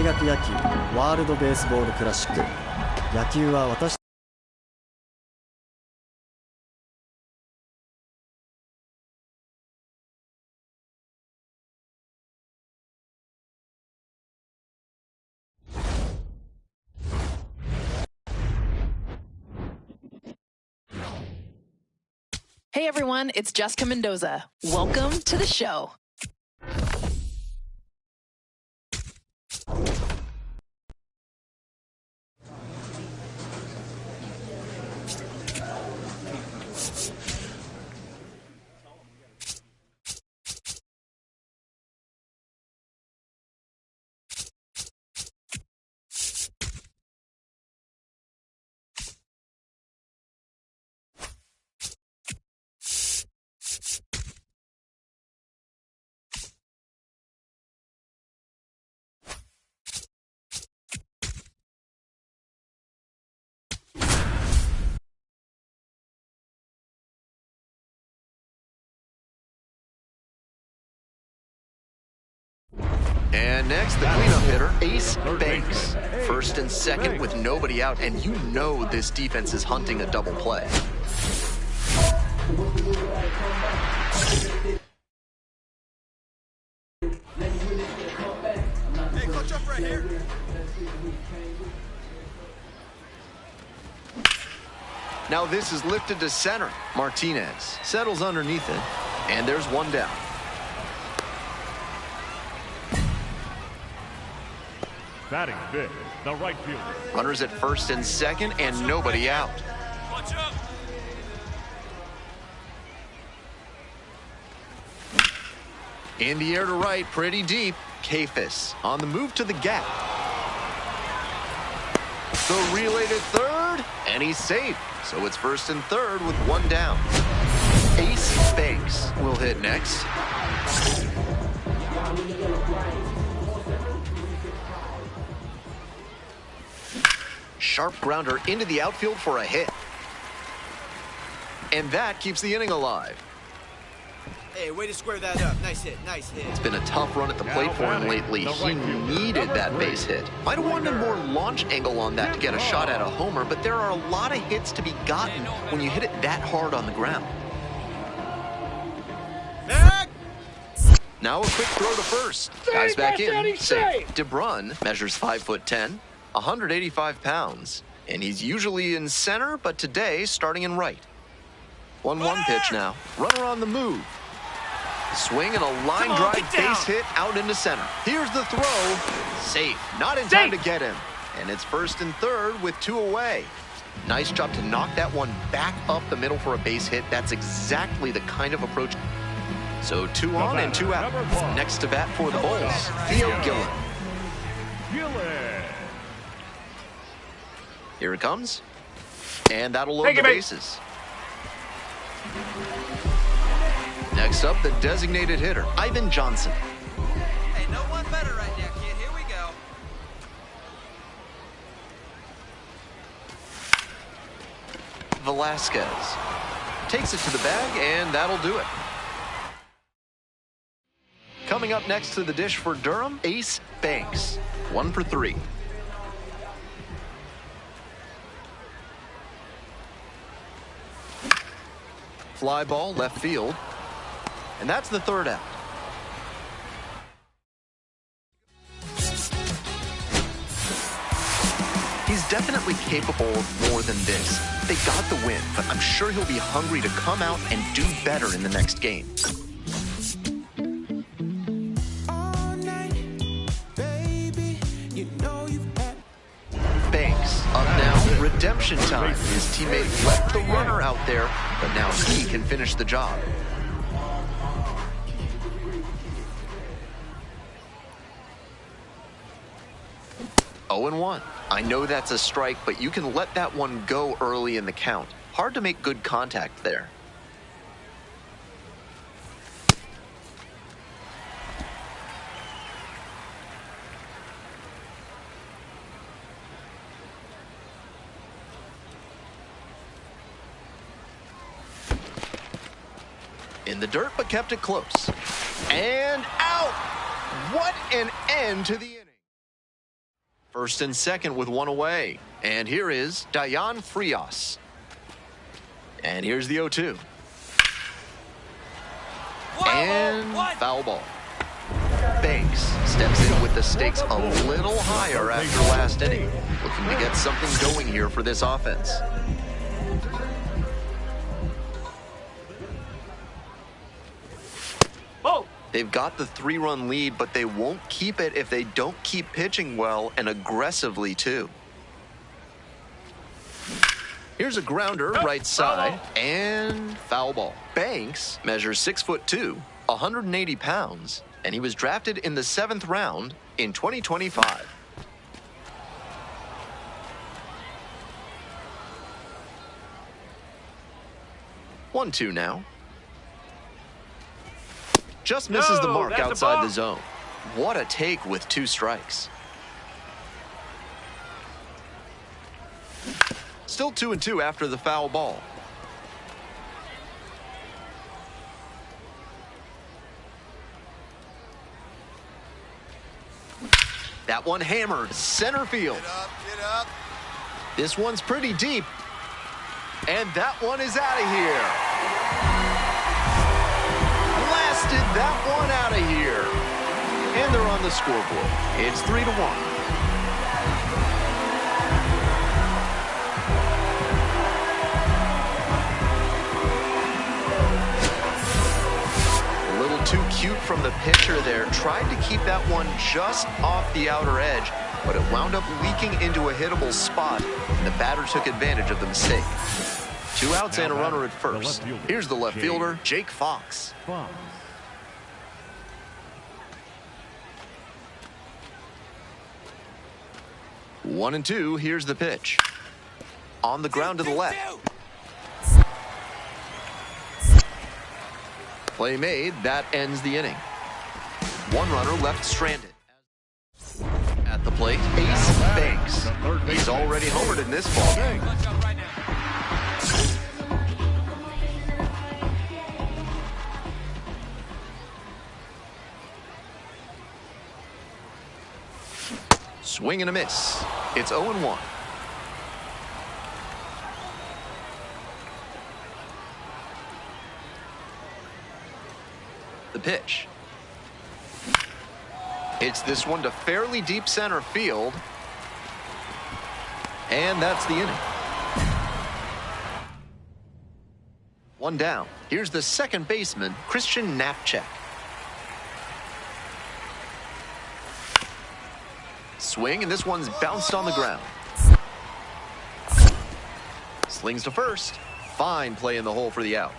学野球ワールドベースボールクラシック。野球は私。Hey everyone, it's Jessica Mendoza. Welcome to the show. And next, the cleanup hitter, Ace Banks. First and second with nobody out, and you know this defense is hunting a double play. Hey, coach up right here. Now this is lifted to center. Martinez settles underneath it, and there's one down. Batting fifth, the right fielder. Runners at first and second, and nobody out. Watch up. In the air to right, pretty deep. Kafis on the move to the gap. The relay to third, and he's safe. So it's first and third with one down. Ace Banks will hit next. Sharp grounder into the outfield for a hit. And that keeps the inning alive. Hey, way to square that up. Nice hit, nice hit. It's been a tough run at the plate for him lately. He needed that base hit. Might have wanted more launch angle on that to get a shot at a homer, but there are a lot of hits to be gotten when you hit it that hard on the ground. Now a quick throw to first. Guys back in. Safe. DeBrun measures 5'10", 185 pounds, and he's usually in center, but today starting in right. 1-1 pitch now. Runner on the move. Swing and a line drive base hit out into center. Here's the throw. Safe. Not in time to get him. And it's first and third with two away. Nice job to knock that one back up the middle for a base hit. That's exactly the kind of approach. So 2 on and 2 out. Next to bat for the Bulls, Theo Gillen. Here it comes. And that'll load the bases. Next up, the designated hitter, Ivan Johnson. Hey, no one better right now, kid. Here we go. Velasquez takes it to the bag, and that'll do it. Coming up next to the dish for Durham, Ace Banks. 1 for 3. Fly ball left field. And that's the third out. He's definitely capable of more than this. They got the win, but I'm sure he'll be hungry to come out and do better in the next game. Banks up now. Redemption time. His teammate left the runner out there, but now he can finish the job. Oh and 1. I know that's a strike, but you can let that one go early in the count. Hard to make good contact there. In the dirt, but kept it close. And out! What an end to the inning. First and second with one away. And here is Dayan Frias. And here's the 0-2. And foul ball. Banks steps in with the stakes a little higher after last inning. Looking to get something going here for this offense. They've got the 3-run lead, but they won't keep it if they don't keep pitching well and aggressively, too. Here's a grounder right side and foul ball. Banks measures 6'2", 180 pounds, and he was drafted in the 7th round in 2025. One, two now. Just misses the mark outside the zone. What a take with 2 strikes. Still 2-2 after the foul ball. That one hammered center field. Get up. This one's pretty deep. And that one is out of here. Blasted that one out of here. And they're on the scoreboard. It's 3-1. A little too cute from the pitcher there. Tried to keep that one just off the outer edge, but it wound up leaking into a hittable spot, and the batter took advantage of the mistake. 2 outs and a runner at first. Here's the left fielder, Jake Fox. 1-2, here's the pitch. On the ground to the left. Play made, that ends the inning. 1 runner left stranded. At the plate, Ace Banks. He's already homered in this ball game. Swing and a miss. It's 0-1. The pitch. Hits this one to fairly deep center field. And that's the inning. 1 down. Here's the second baseman, Christian Knapchek. Swing, and this one's bounced on the ground. Slings to first. Fine play in the hole for the out.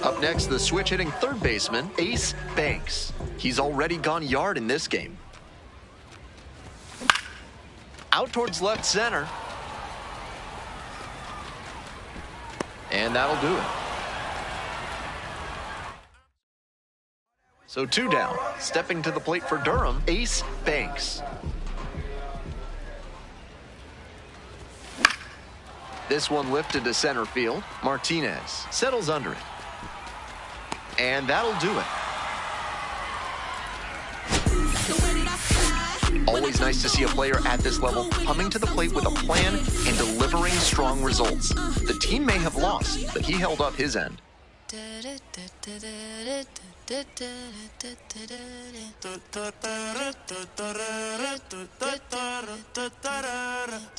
Up next, the switch-hitting third baseman, Ace Banks. He's already gone yard in this game. Out towards left center. And that'll do it. So 2 down. Stepping to the plate for Durham, Ace Banks. This one lifted to center field. Martinez settles under it. And that'll do it. Always nice to see a player at this level coming to the plate with a plan and delivering strong results. The team may have lost, but he held up his end.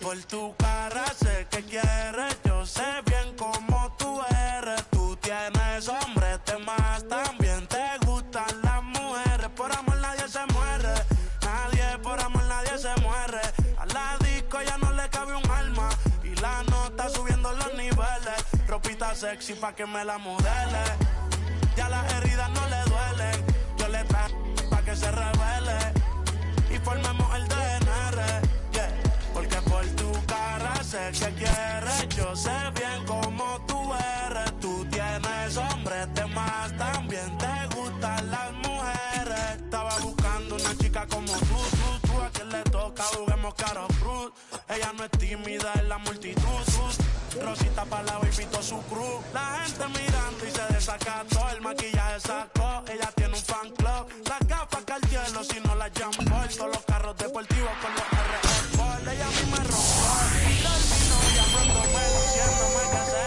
Por tu cara sé que quieres, yo sé bien cómo tú eres. Tú tienes hombres, temas también te gustan las mujeres. Por amor nadie se muere, nadie por amor nadie se muere. A la disco ya no le cabe un alma y la nota subiendo los niveles. Ropita sexy pa' que me la modele. Ya las heridas no le duelen. Yo le traje pa' que se revele y formemos el DNR, yeah. Porque por tu cara sé que quieres. Yo sé bien cómo tú eres. Tú tienes hombres, temas también te gustan las mujeres. Estaba buscando una chica como tú. A quien le toca juguemos caro cruz. Ella no es tímida en la multitud. Rosita pa' la baby to su crew. La gente mirando y se desacató. El maquillaje sacó. Ella tiene un fan club. Las gafas Cartier, pero si no la llaman por todos los carros deportivos con los RS Sport. Ella a mí me roncó y terminó llamándome, diciéndome que se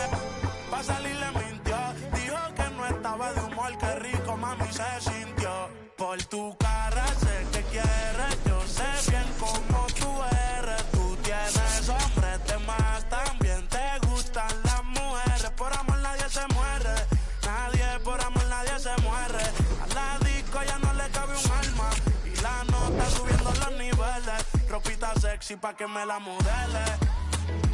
pa' salir le mintió. Dijo que no estaba de humor, que rico mami se sintió. Por tu cara sé que quieres, yo sé bien cómo tú eres. Tú tienes hombres de más, también te gustan las mujeres. Por amor nadie se muere, nadie por amor nadie se muere. A la disco ya no le cabe un alma y la nota subiendo los niveles. Ropita sexy pa' que me la modele,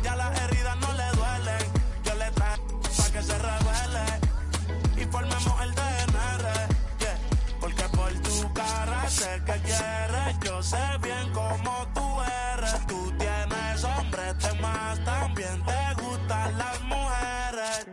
ya las heridas no le duelen. Yo le traigo pa' que se revele y formemos el DNR, yeah. Porque por tu cara sé que quieres, yo sé bien cómo tú eres. Tú tienes hombres de más, también te gustan las mujeres.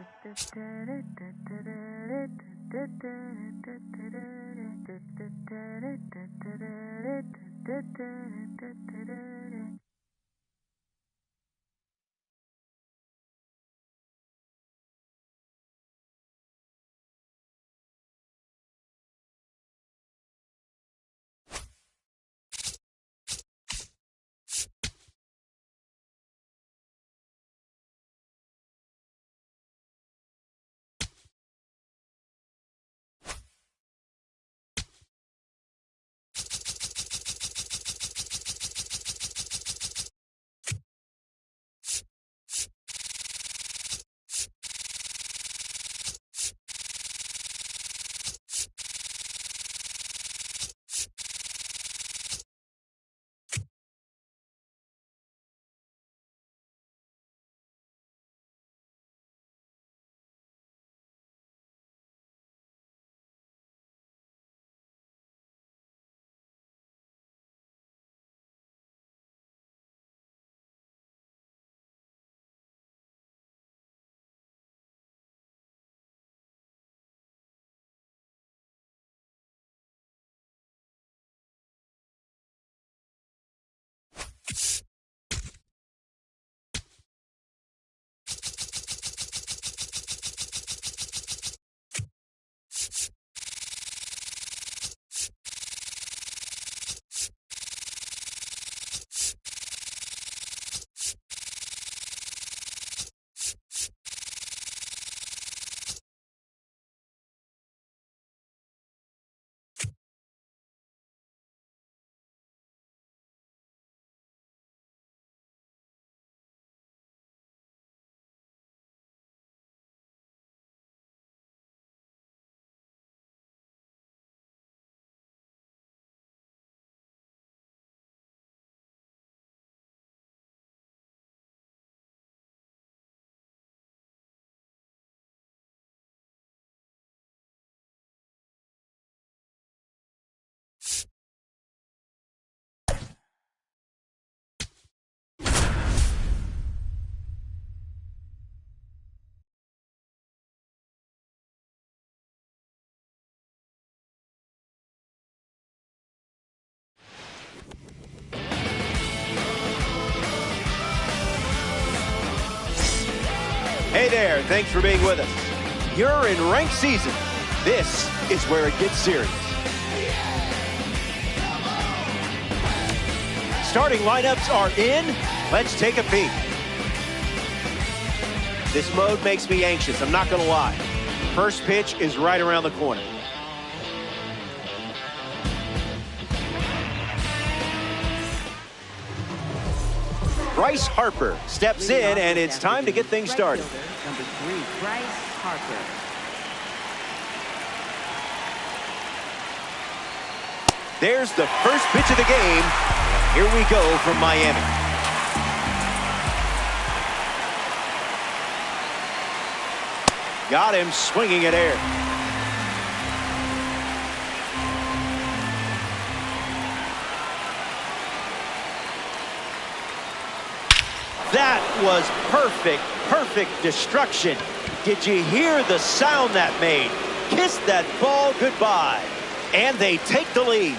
Hey there, thanks for being with us. You're in ranked season. This is where it gets serious. Starting lineups are in. Let's take a peek. This mode makes me anxious, I'm not gonna lie. First pitch is right around the corner. Bryce Harper steps in, and it's time to get things started. Number 3, Bryce Harper. There's the first pitch of the game. Here we go from Miami. Got him swinging at air. That was perfect destruction. Did you hear the sound that made? Kiss that ball goodbye. And they take the lead.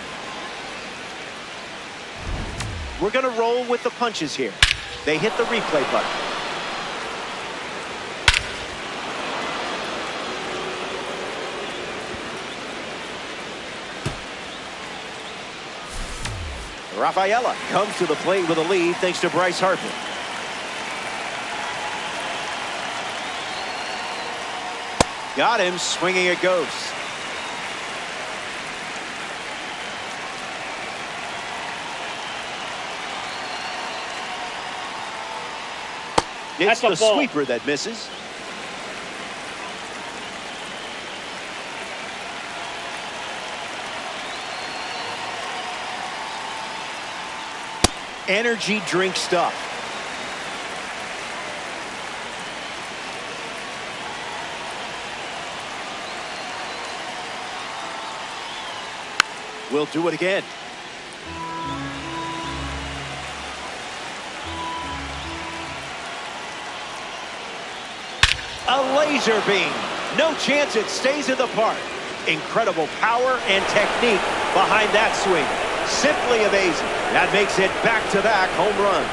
We're going to roll with the punches here. They hit the replay button. Rafaela comes to the plate with a lead thanks to Bryce Harper. Got him, swinging it goes. It's the sweeper that misses. Energy drink stuff. We'll do it again. A laser beam. No chance it stays in the park. Incredible power and technique behind that swing. Simply amazing. That makes it back-to-back home runs.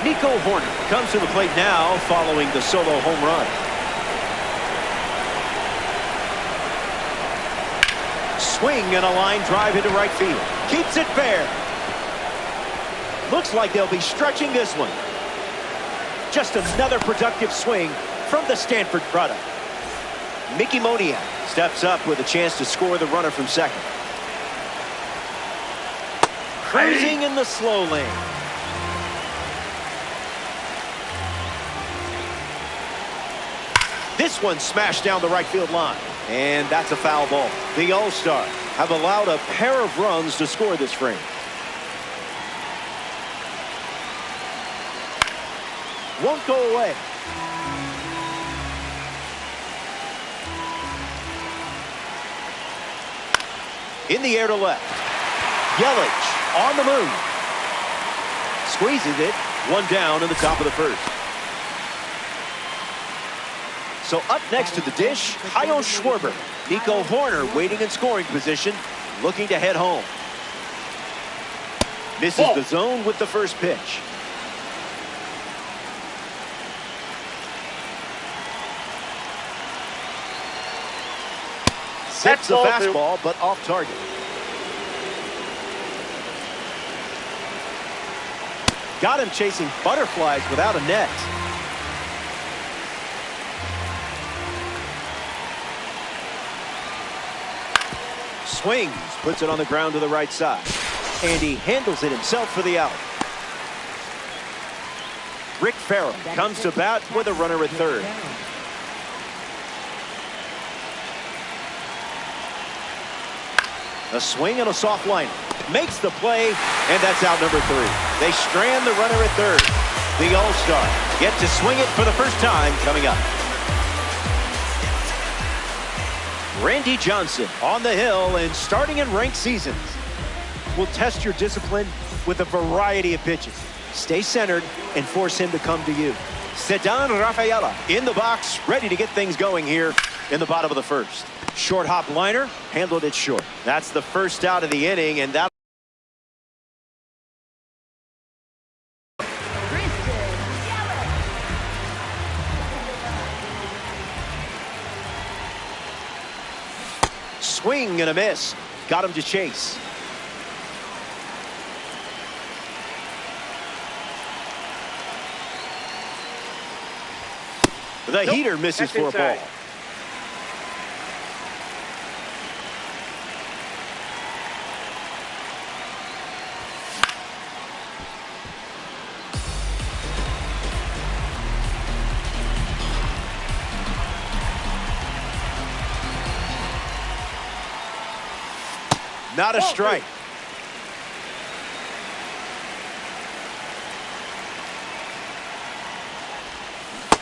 Nico Horner comes to the plate now following the solo home run. Swing and a line drive into right field. Keeps it fair. Looks like they'll be stretching this one. Just another productive swing from the Stanford product. Mickey Moniak steps up with a chance to score the runner from second. Cruising in the slow lane. This one smashed down the right field line. And that's a foul ball. The All-Star have allowed a pair of runs to score this frame. Won't go away. In the air to left. Yelich on the move. Squeezes it. One down in the top of the first. So up next to the dish, Kyle Schwarber. Nico Horner waiting in scoring position, looking to head home. Misses the zone with the first pitch. Sets the fastball, but off target. Got him chasing butterflies without a net. Swings, puts it on the ground to the right side. And he handles it himself for the out. Rick Farrell comes to bat with a runner at third. A swing and a soft line. Makes the play, and that's out number 3. They strand the runner at third. The All-Star get to swing it for the first time coming up. Randy Johnson on the hill and starting in ranked seasons. Will test your discipline with a variety of pitches. Stay centered and force him to come to you. Ceddanne Rafaela in the box, ready to get things going here in the bottom of the first. Short hop liner, handled it short. That's the first out of the inning, and that swing and a miss. Got him to chase. The heater misses for a ball. Not a strike.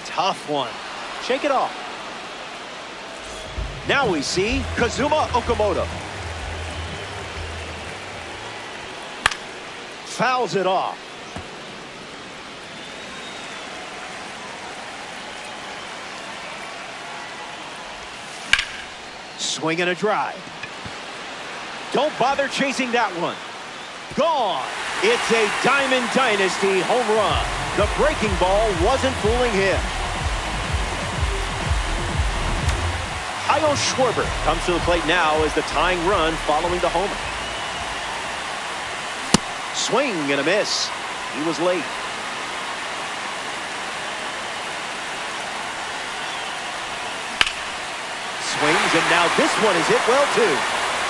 Tough one. Shake it off. Now we see Kazuma Okamoto. Fouls it off. Swing and a drive. Don't bother chasing that one. Gone. It's a Diamond Dynasty home run. The breaking ball wasn't fooling him. Kyle Schwarber comes to the plate now as the tying run following the homer. Swing and a miss. He was late. Swings, and now this one is hit well, too.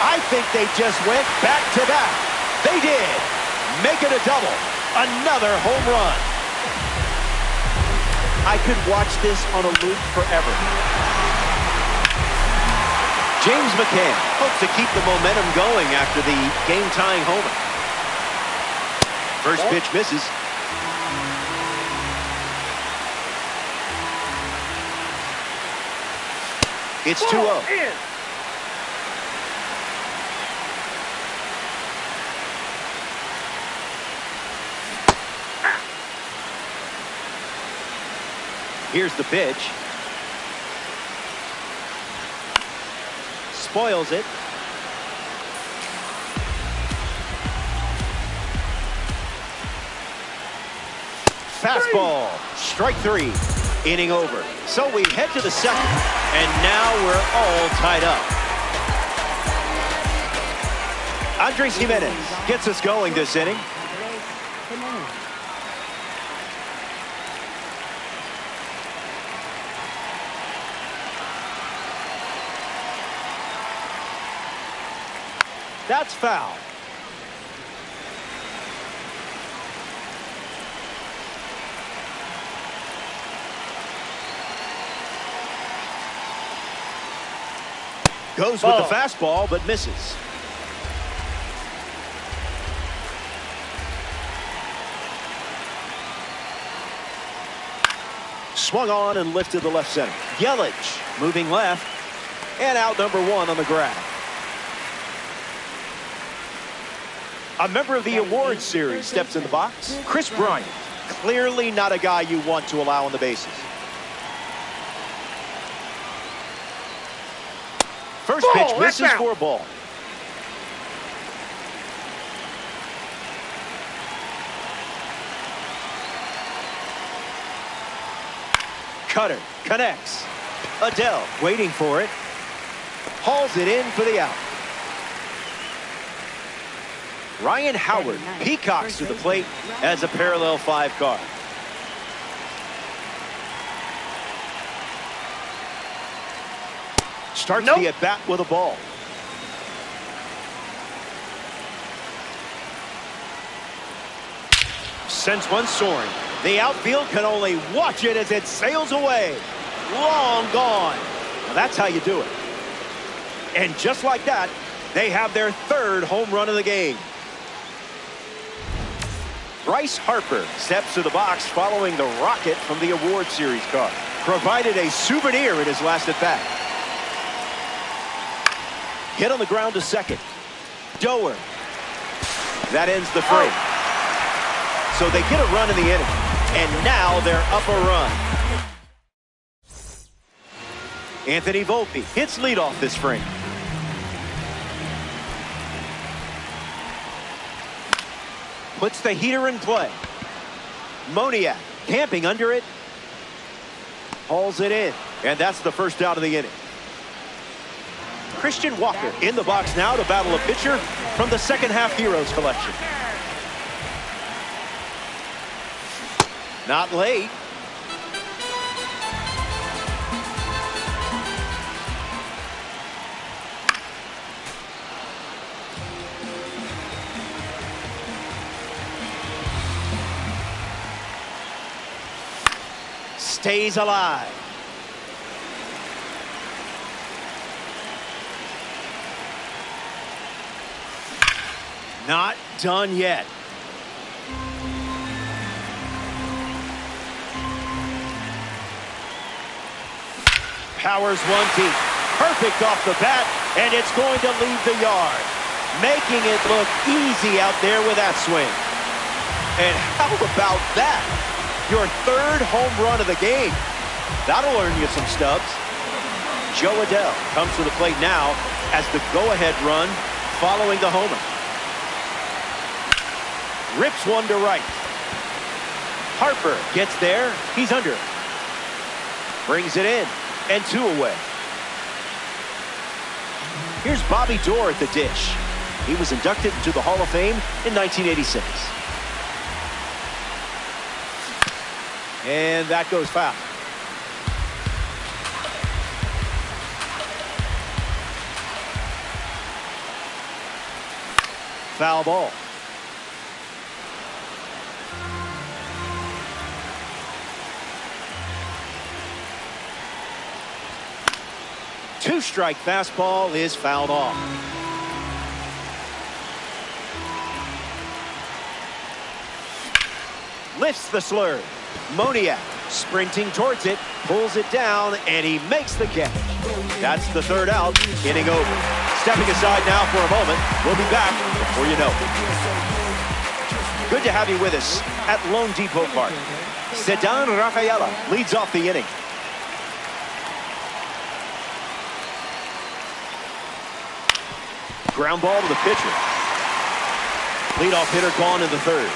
I think they just went back-to-back. They did. Make it a double. Another home run. I could watch this on a loop forever. James McCann hopes to keep the momentum going after the game-tying homer. First pitch misses. It's 2-0. Here's the pitch. Spoils it. Fastball. Strike 3. Inning over. So we head to the second, and now we're all tied up. Andres Jimenez gets us going this inning. That's foul. Goes with the fastball, but misses. Swung on and lifted the left center. Yelich moving left, and out number 1 on the grab. A member of the awards series steps in the box. Chris Bryant, clearly not a guy you want to allow on the bases. First pitch misses for a ball. Cutter connects. Adele waiting for it. Hauls it in for the out. Ryan Howard peacocks to the plate as a parallel 5 card. Starts the at-bat with a ball. Sends one soaring. The outfield can only watch it as it sails away. Long gone. Now that's how you do it. And just like that, they have their 3rd home run of the game. Bryce Harper steps to the box following the rocket from the award series card. Provided a souvenir in his last at-bat. Hit on the ground to second. Doer. That ends the frame. So they get a run in the inning. And now they're up a run. Anthony Volpe hits leadoff this frame. Puts the heater in play. Moniak camping under it. Hauls it in. And that's the first out of the inning. Christian Walker in the box now to battle a pitcher from the second half Heroes collection. Not late. Stays alive. Not done yet. Powers one deep. Perfect off the bat, and it's going to leave the yard. Making it look easy out there with that swing. And how about that? Your 3rd home run of the game. That'll earn you some stubs. Joe Adele comes to the plate now as the go-ahead run following the homer. Rips one to right. Harper gets there. He's under. Brings it in. And 2 away. Here's Bobby Doerr at the dish. He was inducted into the Hall of Fame in 1986. And that goes foul. Foul ball. Two-strike fastball is fouled off. Lifts the slurve. Moniak sprinting towards it, pulls it down, and he makes the catch. That's the third out, inning over. Stepping aside now for a moment. We'll be back before you know it. Good to have you with us at Lone Depot Park. Ceddanne Rafaela leads off the inning. Ground ball to the pitcher. Leadoff hitter gone in the third.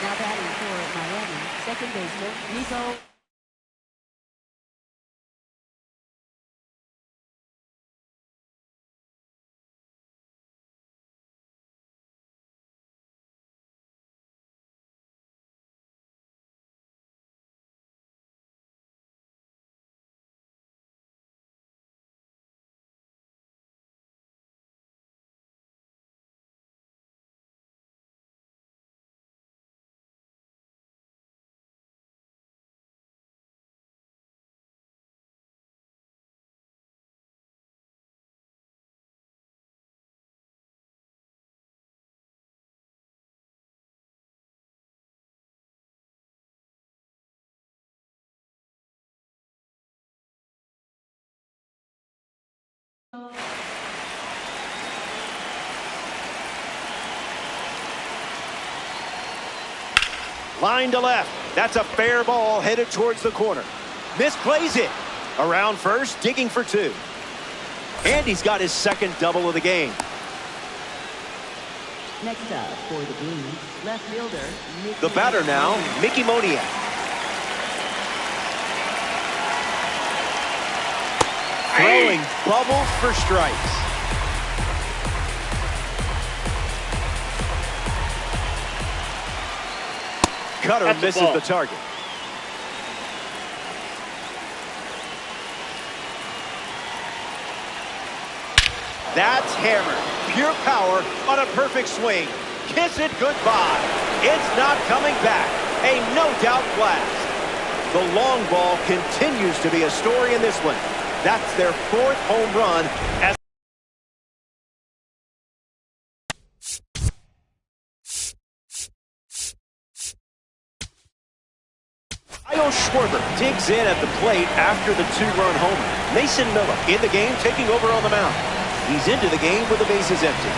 Now batting for Miami, second baseman, Nico. Line to left. That's a fair ball headed towards the corner. Misplays it. Around first, digging for two. And he's got his second double of the game. Next up for the Blues, left fielder, Mickey. The batter now, Mickey Moniak. Throwing bubbles for strikes. Cutter misses the target. That's hammered. Pure power on a perfect swing. Kiss it goodbye. It's not coming back. A no-doubt blast. The long ball continues to be a story in this one. That's their fourth home run as Schwarber digs in at the plate after the two-run homer. Mason Miller in the game, taking over on the mound. He's into the game with the bases empty.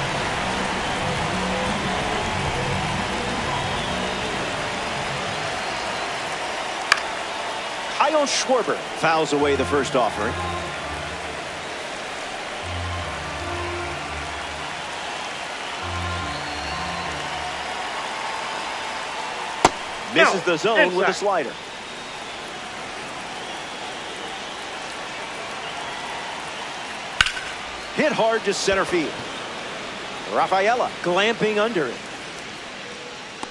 Kyle Schwarber fouls away the first offering. Misses the zone with a slider. Hit hard to center field. Rafaela glamping under it.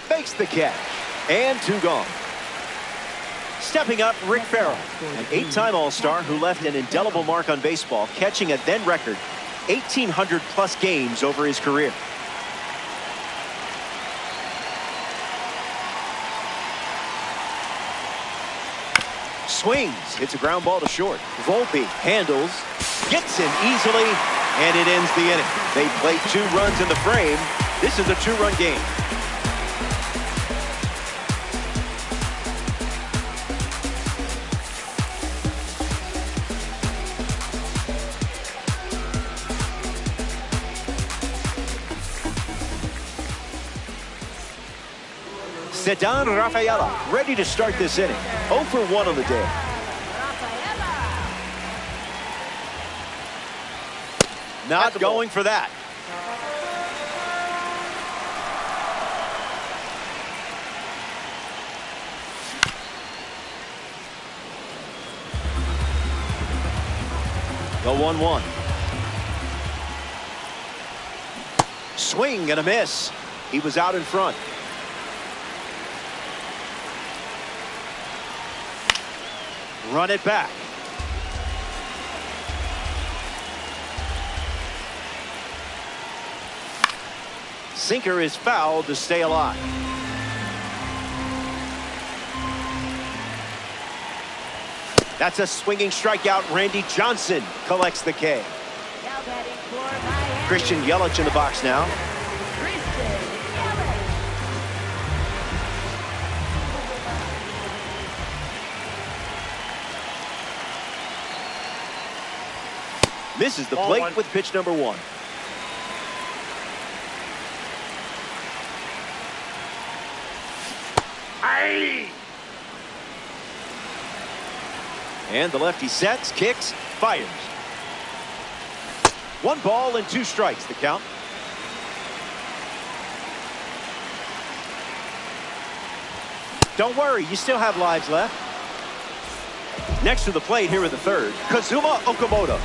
Makes the catch. And two gone. Stepping up, Rick Farrell, an 8-time All-Star who left an indelible mark on baseball, catching a then record 1,800-plus games over his career. Swings, hits a ground ball to short. Volpe handles, gets in easily, and it ends the inning. They play 2 runs in the frame. This is a 2-run game. Ceddanne Rafaela ready to start this inning. 0 for 1 on the day. Not going for that. The 1-1. Swing and a miss. He was out in front. Run it back. Sinker is fouled to stay alive. That's a swinging strikeout. Randy Johnson collects the K. Now batting for Miami. Christian Yelich in the box now. Christian Yelich. Misses the plate with pitch number 1. And the lefty sets, kicks, fires. 1 ball and 2 strikes, the count. Don't worry, you still have lives left. Next to the plate here in the 3rd, Kazuma Okamoto.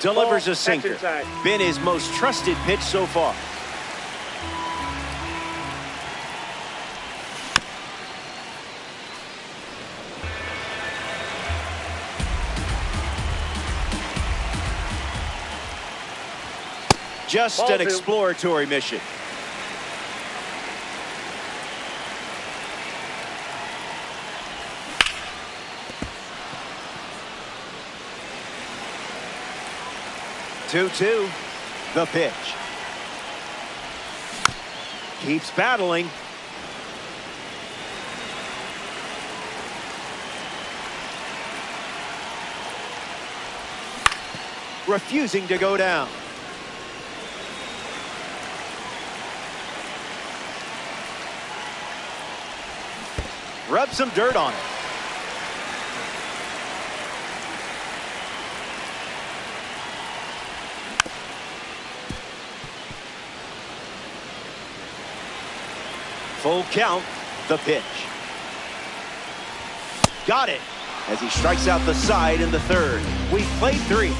Delivers a sinker. Been his most trusted pitch so far. Just an exploratory mission. Two-two, the pitch. Keeps battling. Refusing to go down. Rub some dirt on it. Full count, the pitch. Got it as he strikes out the side in the 3rd. We've played 3.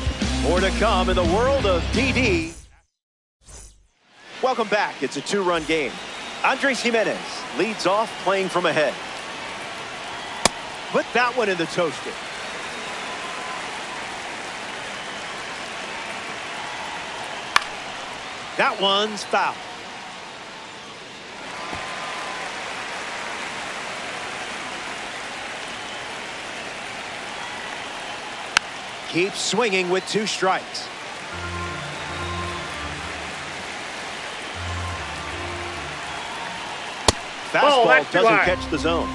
More to come in the world of DD. Welcome back. It's a 2-run game. Andres Jimenez leads off playing from ahead. Put that one in the toaster. That one's foul. Keeps swinging with 2 strikes. Fastball doesn't catch the zone.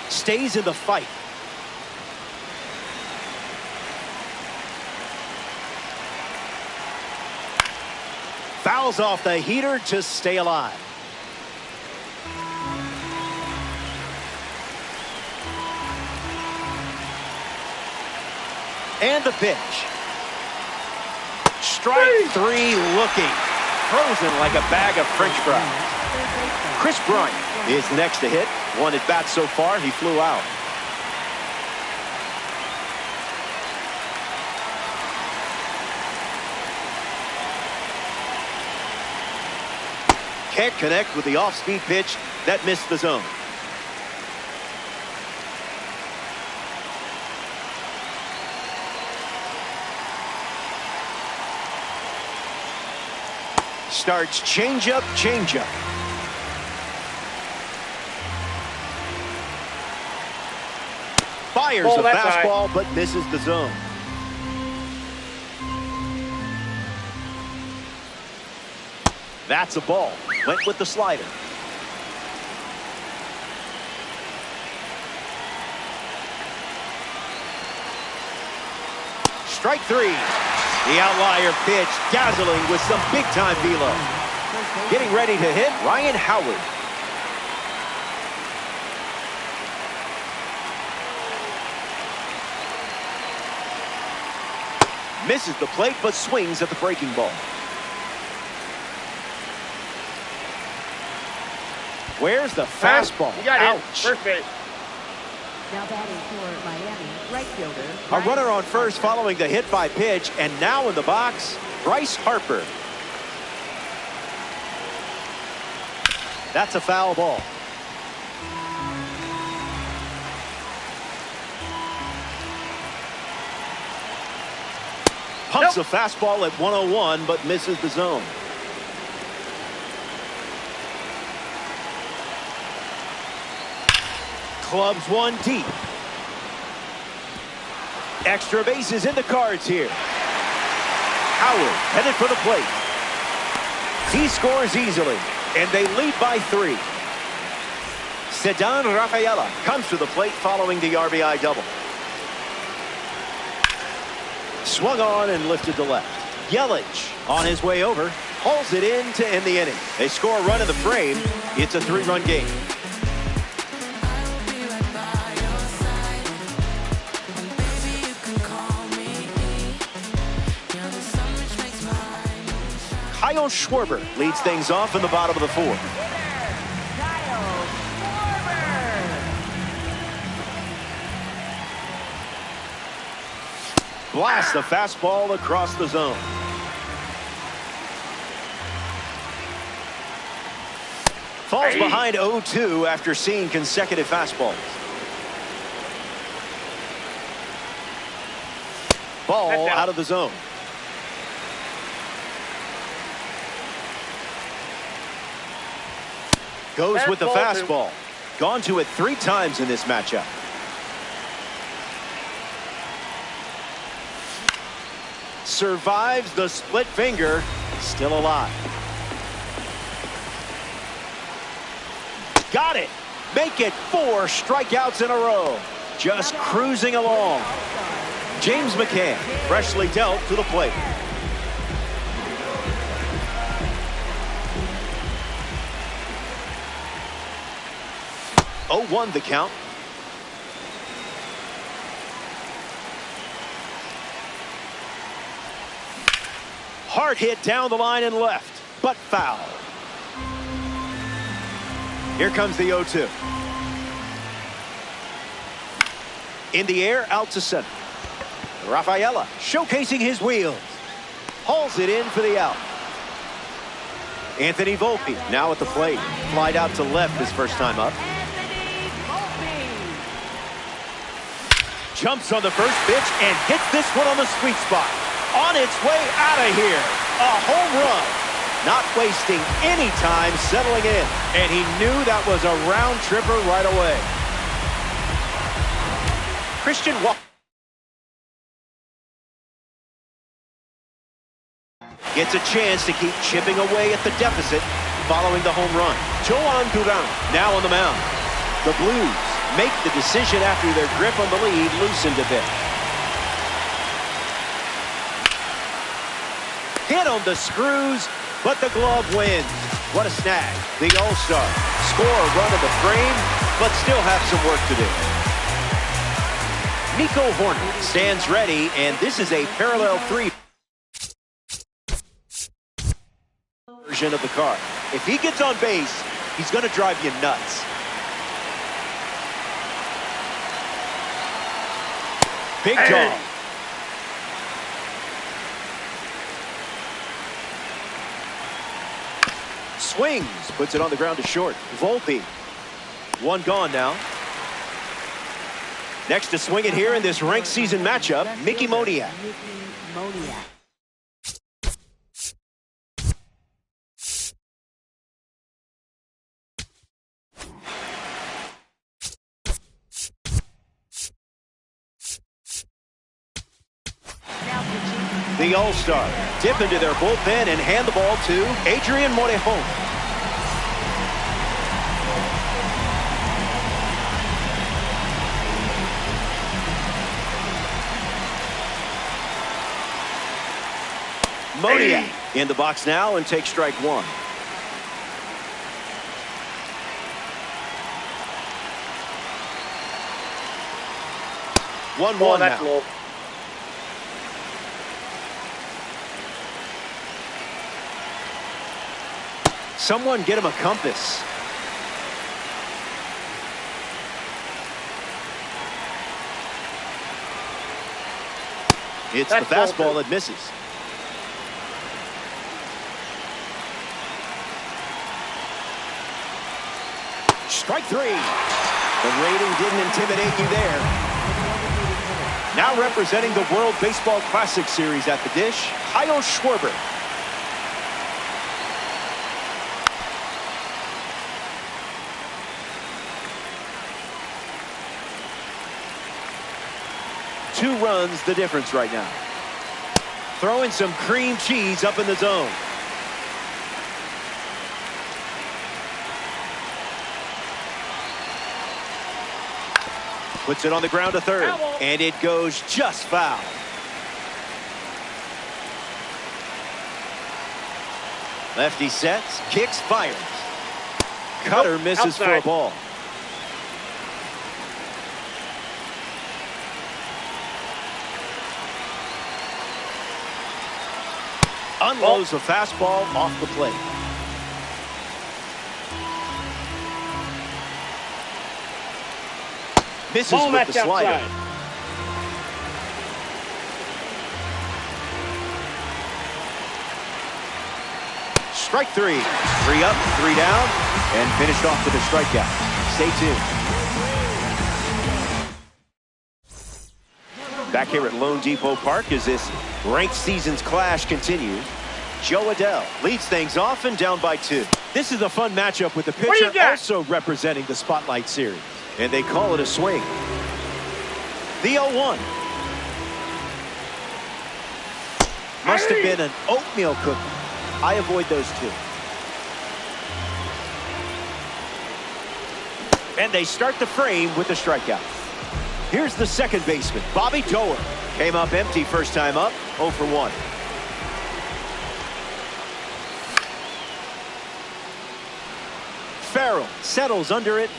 Stays in the fight. Fouls off the heater to stay alive. And the pitch. Strike 3 looking. Frozen like a bag of French fries. Chris Bryant is next to hit. 1 at bat so far. He flew out. Can't connect with the off-speed pitch that missed the zone. Starts changeup, changeup. Fires a fastball, but misses the zone. That's a ball. Went with the slider. Strike 3. The outlier pitch, dazzling with some big-time velo. Getting ready to hit, Ryan Howard. Misses the plate, but swings at the breaking ball. Where's the fastball? You got Ouch. it. Perfect. Now batting for Miami, right fielder. A runner on first following the hit by pitch, and now in the box, Bryce Harper. That's a foul ball. Pumps a fastball at 101, but misses the zone. Clubs one deep. Extra bases in the cards here. Howard headed for the plate. He scores easily, and they lead by 3. Ceddanne Rafaela comes to the plate following the RBI double. Swung on and lifted to left. Yelich on his way over, hauls it in to end the inning. They score a run in the frame. It's a 3-run game. Kyle Schwarber leads things off in the bottom of the 4th. Blast the fastball across the zone. Falls behind 0-2 after seeing consecutive fastballs. Ball out of the zone. Goes with the fastball. Gone to it 3 times in this matchup. Survives the split finger. Still alive. Got it. Make it 4 strikeouts in a row. Just cruising along. James McCann freshly dealt to the plate. 0-1 the count. Hard hit down the line and left, but foul. Here comes the 0-2. In the air, out to center. Rafaela showcasing his wheels. Hauls it in for the out. Anthony Volpe now at the plate. Flied out to left his first time up. Jumps on the first pitch and hits this one on the sweet spot. On its way out of here. A home run. Not wasting any time settling in. And he knew that was a round tripper right away. Christian Walker gets a chance to keep chipping away at the deficit following the home run. Joan Duran now on the mound. The Blues make the decision after their grip on the lead loosened a bit. Hit on the screws, but the glove wins. What a snag. The All-Star score a run in the frame, but still have some work to do. Nico Horner stands ready, and this is a parallel 3 version of the card. If he gets on base, he's going to drive you nuts. Big dog. Swings, puts it on the ground to short. Volpe, one gone now. Next to swing it here in this ranked season matchup, Mickey Moniak. The All-Star dip into their bullpen and hand the ball to Adrian Morejon. Moniak in the box now and takes strike 1. One more now. Low. Someone get him a compass. It's the fastball that misses. Strike three. The rating didn't intimidate you there. Now representing the World Baseball Classic Series at the dish, Kyle Schwarber. Two runs the difference right now. Throwing some cream cheese up in the zone. Puts it on the ground to third, and it goes just foul. Lefty sets, kicks, fires. Cutter misses for a ball. Unloads a fastball off the plate. Misses with the slider. Strike three. 3 up, 3 down, and finished off with a strikeout. Stay tuned. Back here at Lone Depot Park as this ranked season's clash continues. Joe Adell leads things off and down by 2. This is a fun matchup with the pitcher also representing the Spotlight Series. And they call it a swing. The 0-1. Must have been an oatmeal cookie. I avoid those two. And they start the frame with a strikeout. Here's the second baseman, Bobby Doerr. Came up empty first time up, 0 for 1. Farrell settles under it,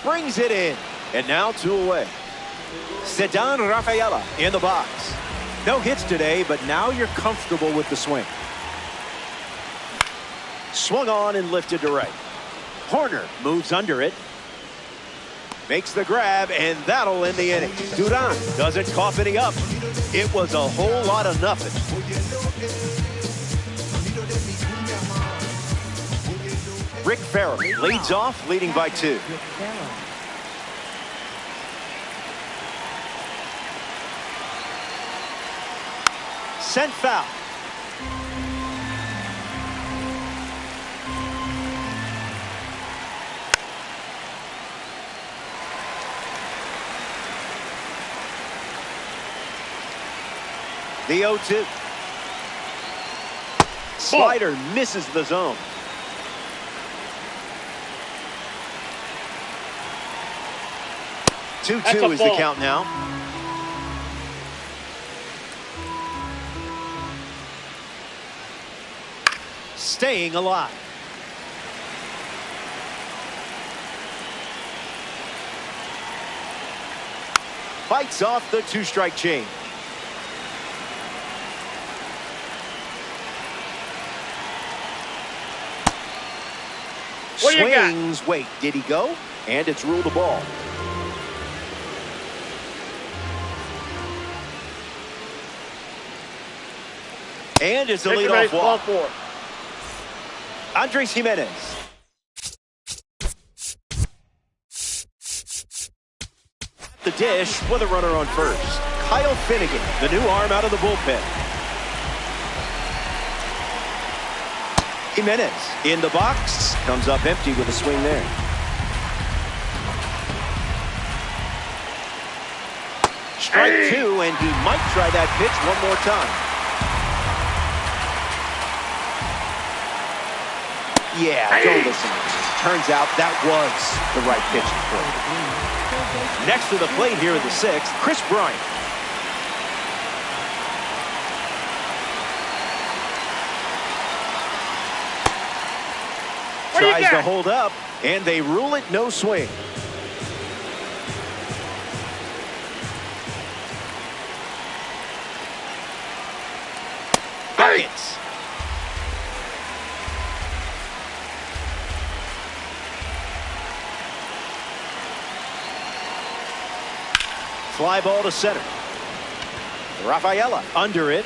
brings it in, and now 2 away. Ceddanne Rafaela in the box. No hits today, but now you're comfortable with the swing. Swung on and lifted to right. Horner moves under it. Makes the grab, and that'll end the inning. Duran doesn't cough any up. It was a whole lot of nothing. Rick Farrell leads off, leading by 2. Sent foul. The 0-2. Slider misses the zone. Two is the count now. Staying alive. Fights off the 2-strike chain. Swings, wait, did he go? And it's ruled a ball. And it's a leadoff walk. Andres Jimenez. The dish with a runner on first. Kyle Finnegan, the new arm out of the bullpen. Jimenez in the box, comes up empty with a swing there. Strike 2, and he might try that pitch one more time. Yeah, don't listen. Turns out that was the right pitch for him. Next to the plate here in the 6th, Chris Bryant. Tries to hold up, and they rule it no swing. Buckets. Fly ball to center. Rafaela under it.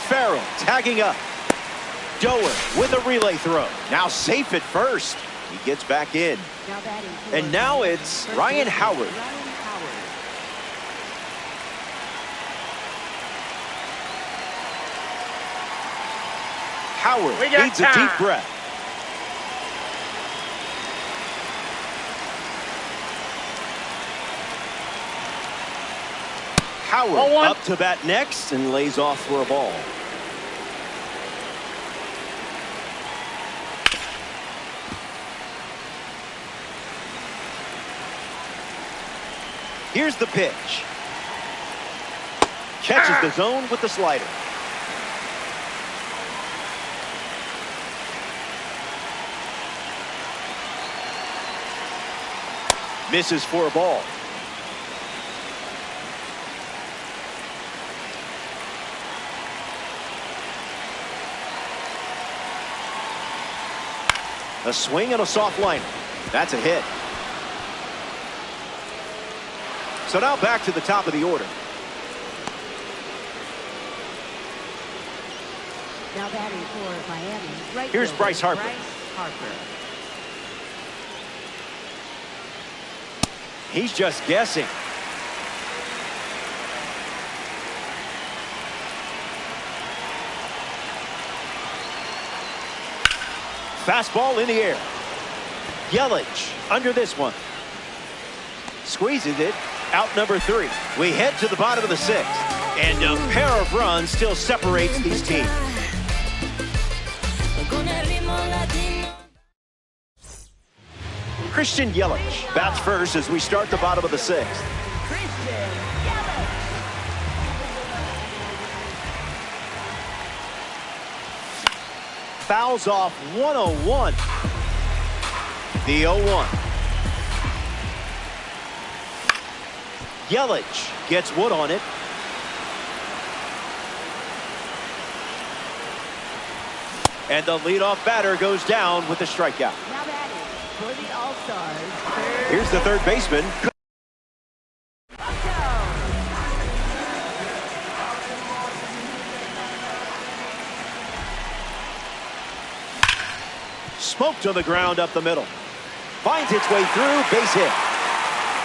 Farrell tagging up. Doer with a relay throw. Now safe at first. He gets back in. And now it's Ryan Howard. Howard needs a deep breath. Howard up to bat next and lays off for a ball. Here's the pitch. Catches the zone with the slider. Misses for a ball. A swing and a soft liner. That's a hit. So now back to the top of the order. Now batting for Miami. Right Here's fielder, Bryce Harper. He's just guessing. Fastball in the air. Yelich under this one. Squeezes it. Out number 3. We head to the bottom of the 6th. And a pair of runs still separates these teams. Christian Yelich bats first as we start the bottom of the 6th. Fouls off 101. The 0-1. Yelich gets wood on it. And the leadoff batter goes down with a strikeout. Now batting for the All-Stars. Here's the third baseman. Smoked on the ground up the middle. Finds its way through, base hit.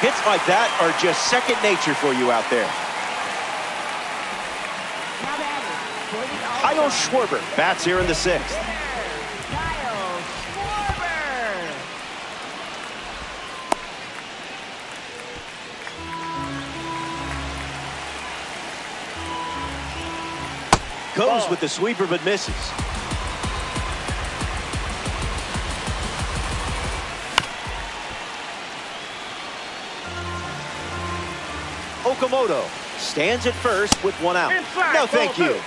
Hits like that are just second nature for you out there. Kyle Schwarber bats here in the 6th. Kyle Schwarber. Goes with the sweeper but misses. Okamoto stands at first with 1 out. No, thank you.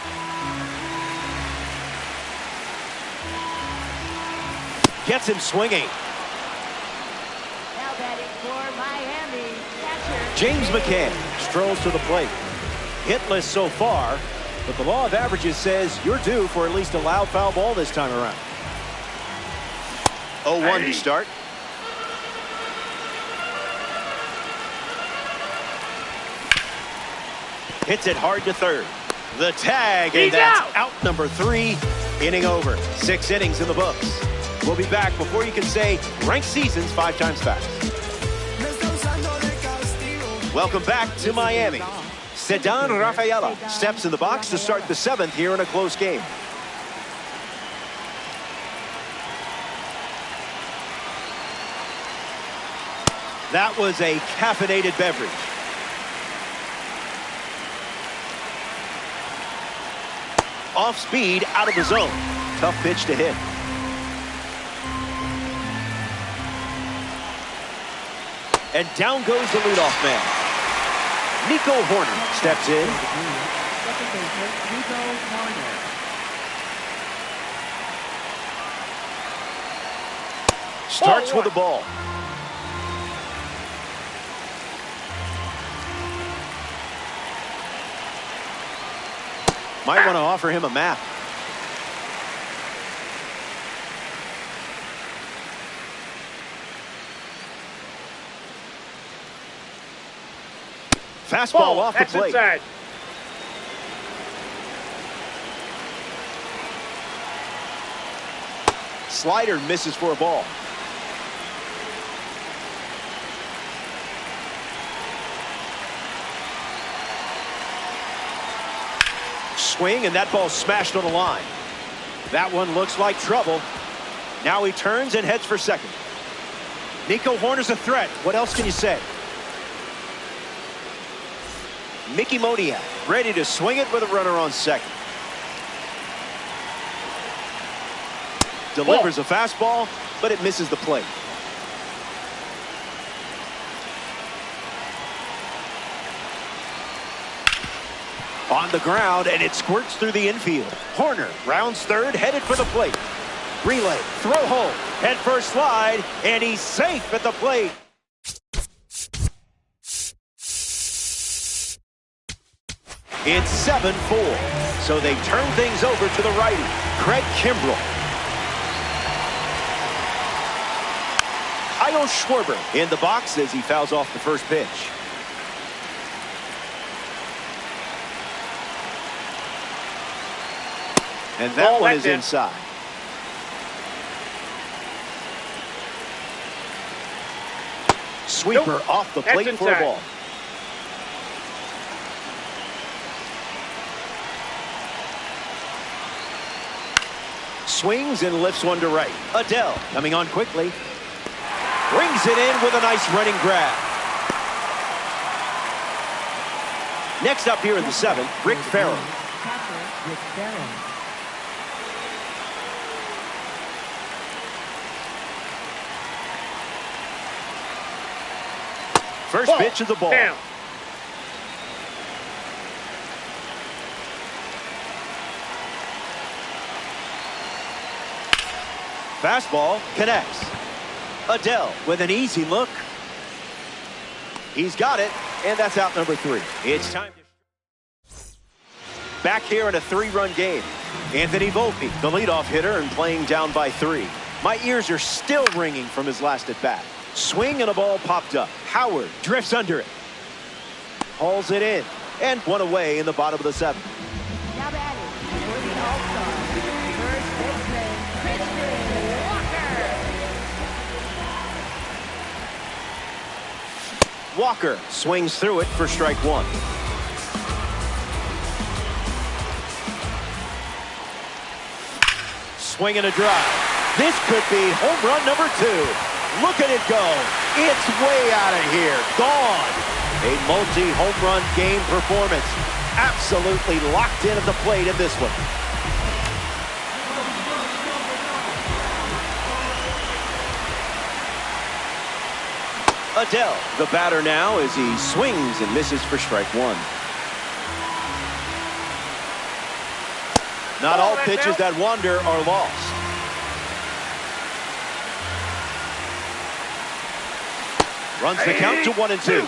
Gets him swinging. Now batting for Miami. Catcher James McCann strolls to the plate. Hitless so far, but the law of averages says you're due for at least a loud foul ball this time around. 0-1 to start. Hits it hard to third. The tag, and that's out number 3. Inning over. 6 innings in the books. We'll be back before you can say ranked seasons 5 times fast. Welcome back to Miami. Ceddanne Rafaela steps in the box to start the 7th here in a close game. That was a caffeinated beverage. Off speed, out of the zone. Tough pitch to hit. And down goes the leadoff man. Nico Horner steps in. second baseman Nico Horner. Starts with a ball. Might want to offer him a map. Fastball off the plate. Inside. Slider misses for a ball. Swing, and that ball smashed on the line. That one looks like trouble. Now he turns and heads for second. Nico Hoerner's a threat. What else can you say? Mickey Moniak ready to swing it with a runner on second. Delivers a fastball, but it misses the plate. On the ground, and it squirts through the infield. Hoerner rounds third, headed for the plate. Relay, throw home, head first slide, and he's safe at the plate. It's 7-4, so they turn things over to the righty, Craig Kimbrell. Kyle Schwarber in the box as he fouls off the first pitch. And that one is inside. Sweeper off the plate for a ball. Swings and lifts one to right. Adele coming on quickly. Brings it in with a nice running grab. Next up here in the seventh, Rick Farrell. Catcher, Rick Farrell. First pitch of the ball. Down. Fastball connects. Adele with an easy look. He's got it, and that's out number 3. It's time to... Back here in a 3-run game. Anthony Volpe, the leadoff hitter, and playing down by 3. My ears are still ringing from his last at-bat. Swing and a ball popped up. Howard drifts under it. Hauls it in. And one away in the bottom of the 7th. Now batting for the All-Star, first baseman, Christian Walker. Walker swings through it for strike 1. Swing and a drive. This could be home run number 2. Look at it go. It's way out of here. Gone. A multi-home run game performance. Absolutely locked in at the plate in this one. Adele, the batter now, as he swings and misses for strike 1. Not all pitches that wander are lost. Runs the count to 1-2.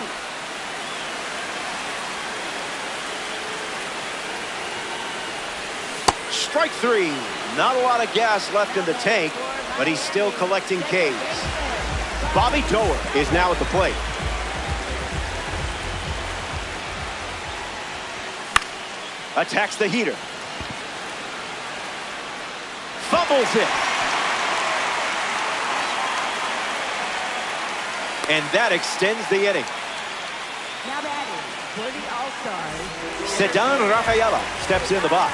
Strike 3. Not a lot of gas left in the tank, but he's still collecting Ks. Bobby Doer is now at the plate. Attacks the heater. Fumbles it. And that extends the inning. Now batting for the All-Stars, Ceddanne Rafaela steps in the box.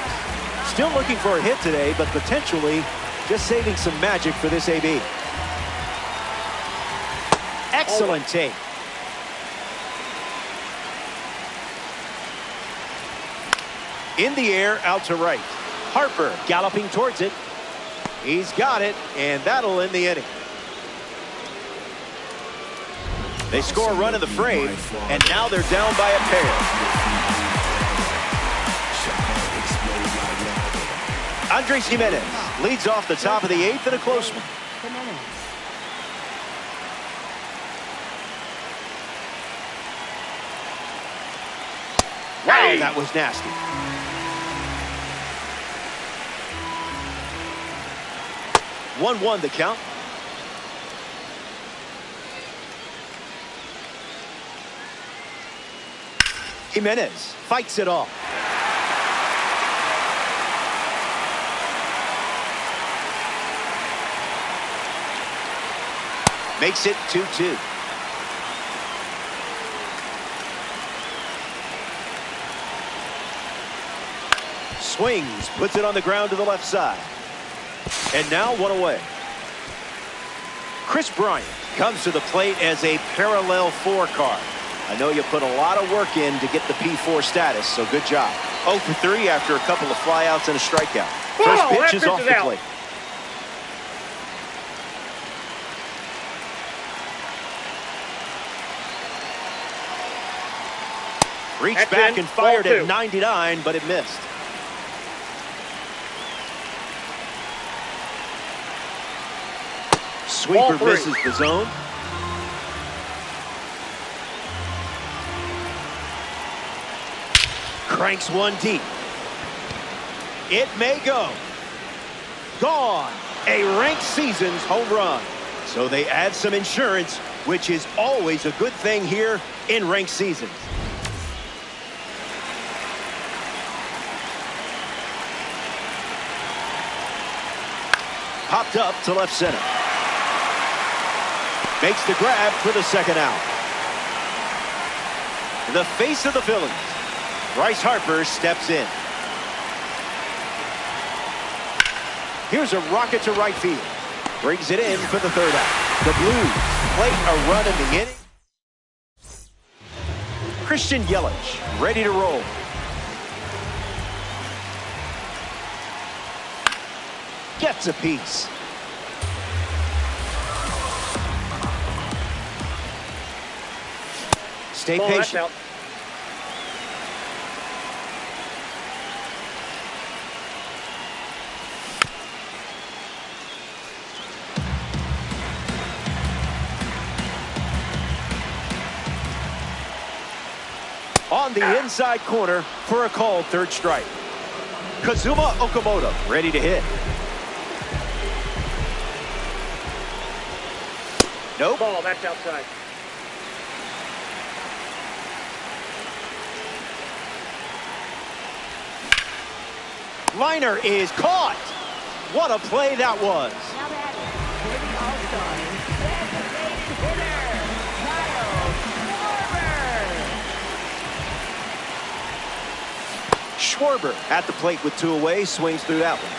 Still looking for a hit today, but potentially just saving some magic for this AB. Excellent take. In the air, out to right. Harper galloping towards it. He's got it, and that'll end the inning. They score a run in the frame, and now they're down by a pair. Andres Jimenez leads off the top of the 8th in a close one. Wow, that was nasty. One the count. Jimenez fights it off. Makes it 2-2. Swings, puts it on the ground to the left side. And now one away. Chris Bryant comes to the plate as a parallel 4 card. I know you put a lot of work in to get the P4 status, so good job. 0 for 3 after a couple of flyouts and a strikeout. First pitch is off the plate. Reached back and fired at 99, but it missed. Sweeper misses the zone. Cranks one deep. It may go. Gone. A ranked season's home run. So they add some insurance, which is always a good thing here in ranked seasons. Popped up to left center. Makes the grab for the second out. The face of the Phillies, Bryce Harper, steps in. Here's a rocket to right field. Brings it in for the third out. The Blues plate a run in the inning. Christian Yelich ready to roll. Gets a piece. Stay patient. On the inside corner for a called third strike. Kazuma Okamoto ready to hit. Nope. Ball, that's outside. Liner is caught. What a play that was. Now batting for the All-Star, designated hitter, Kyle Schwarber. Schwarber at the plate with 2 away, swings through that one.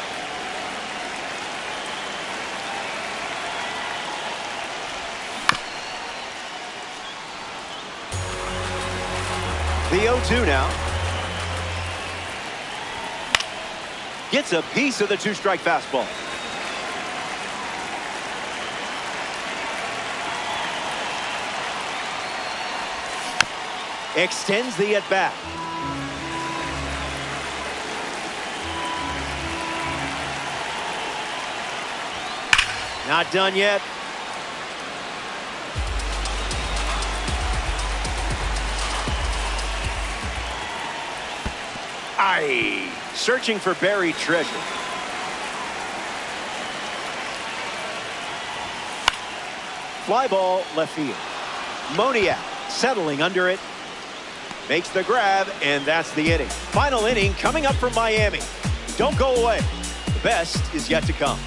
The 0-2 now. Gets a piece of the 2-strike fastball. Extends the at-bat. Not done yet. Aye. Searching for buried treasure. Fly ball left field. Moniak settling under it. Makes the grab, and that's the inning. Final inning coming up from Miami. Don't go away. The best is yet to come.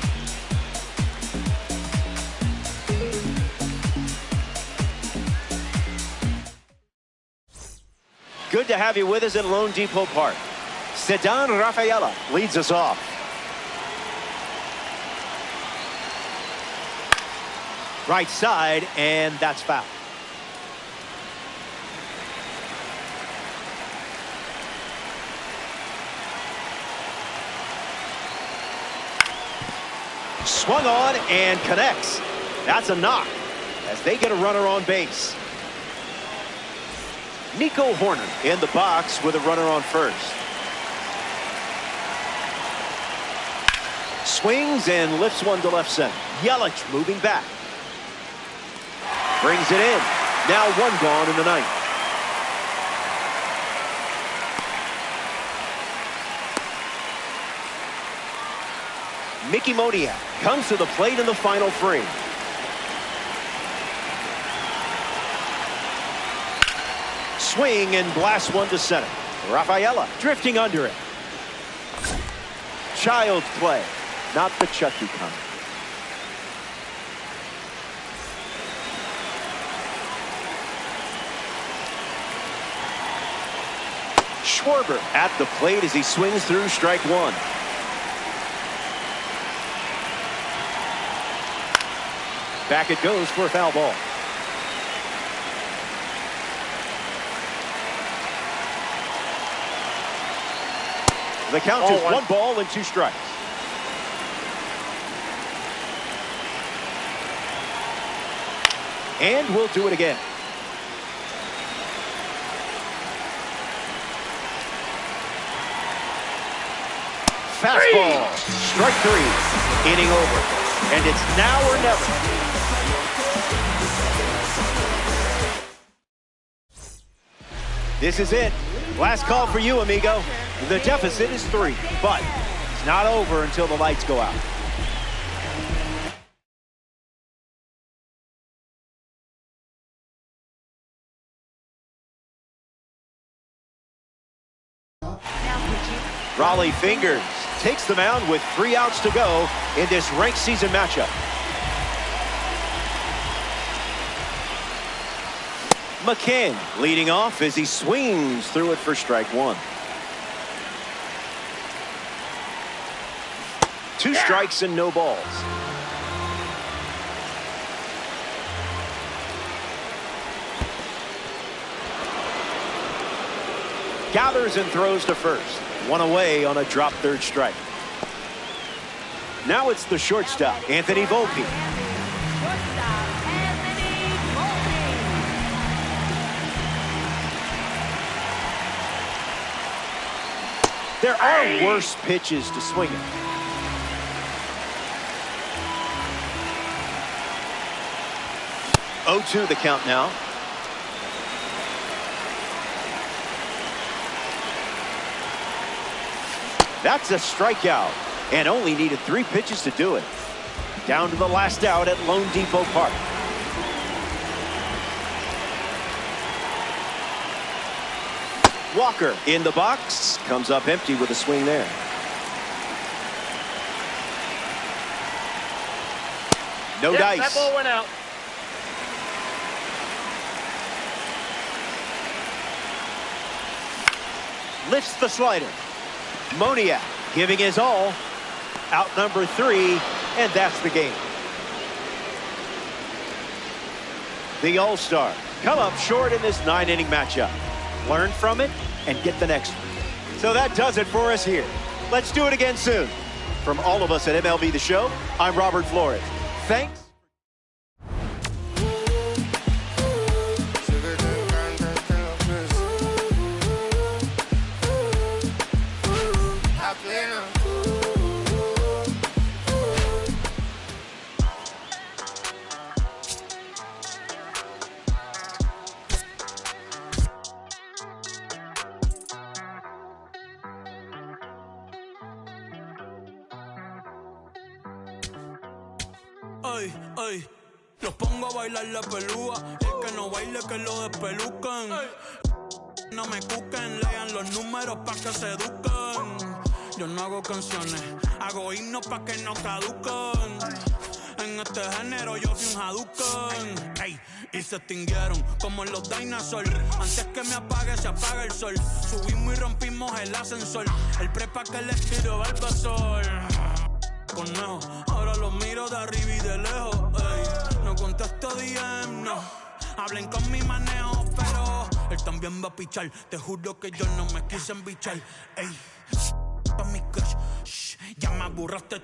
Good to have you with us at Lone Depot Park. Sedan Rafaela leads us off. Right side, and that's foul. Swung on and connects. That's a knock as they get a runner on base. Nico Horner in the box with a runner on first. Swings and lifts one to left center. Yelich moving back. Brings it in. Now 1 gone in the ninth. Mickey Moniak comes to the plate in the final 3. swing and blasts one to center. Rafaela drifting under it. Child's play, not the Chucky kind. Schwarber at the plate as he swings through strike one. Back it goes for a foul ball. The count is 1 ball and 2 strikes. And we'll do it again. Fastball. Strike 3. Inning over. And it's now or never. This is it. Last call for you, amigo. The deficit is 3, but it's not over until the lights go out. Raleigh Fingers takes the mound with 3 outs to go in this ranked season matchup. McCann leading off as he swings through it for strike 1. 2 strikes and no balls. Gathers and throws to first. 1 away on a drop third strike. Now it's the shortstop, Anthony Volpe. There are worse pitches to swing at. Oh, 0-2 the count now. That's a strikeout, and only needed 3 pitches to do it. Down to the last out at Lone Depot Park. Walker in the box, comes up empty with a swing there. No dice. That ball went out. Lifts the slider. Moniak giving his all. Out number 3, and that's the game. The All-Star come up short in this 9-inning matchup. Learn from it and get the next one. So that does it for us here. Let's do it again soon. From all of us at MLB The Show, I'm Robert Flores. Thanks. Ay, ay, los pongo a bailar la pelúa. El que no baile que lo despelucan. No me cuquen, lean los números pa' que se eduquen. Yo no hago canciones, hago himnos pa' que no caduquen. En este género yo fui un Hadouken. Ey, y se extinguieron como los dinosaurs. Antes que me apague, se apaga el sol. Subimos y rompimos el ascensor. El prepa que les tiro Barbasol. Conejo, ahora los miro de arriba y de lejos. Ey, no contesto DM, no. Hablen con mi manejo, pero él también va a pichar. Te juro que yo no me quise embichar. Ey, pa' mi crush, shh, ya me aburraste.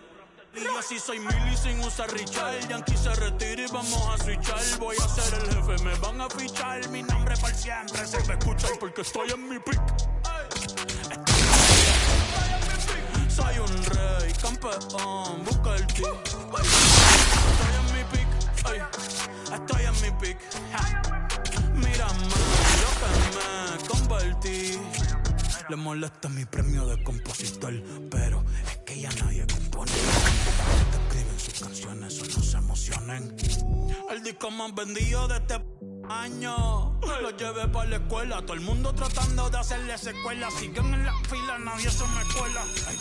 Y yo así soy Milly sin usar Richard. Yankee se retira y vamos a switchar. Voy a ser el jefe, me van a fichar. Mi nombre para siempre se me escucha porque estoy en mi pick. Soy un rey, campeón, busca el kick. Estoy en mi pick, ay, estoy en mi pick. Mírame lo que me convertí. Le molesta mi premio de compositor, pero es que ya nadie compone. Te escriben sus canciones o no se emocionen. El disco más vendido de este Año, lo llevé para la escuela. Todo el mundo tratando de hacerle secuela. Siguen en la fila, nadie se me cuela. Ay.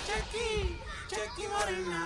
Chequi, chequi morena,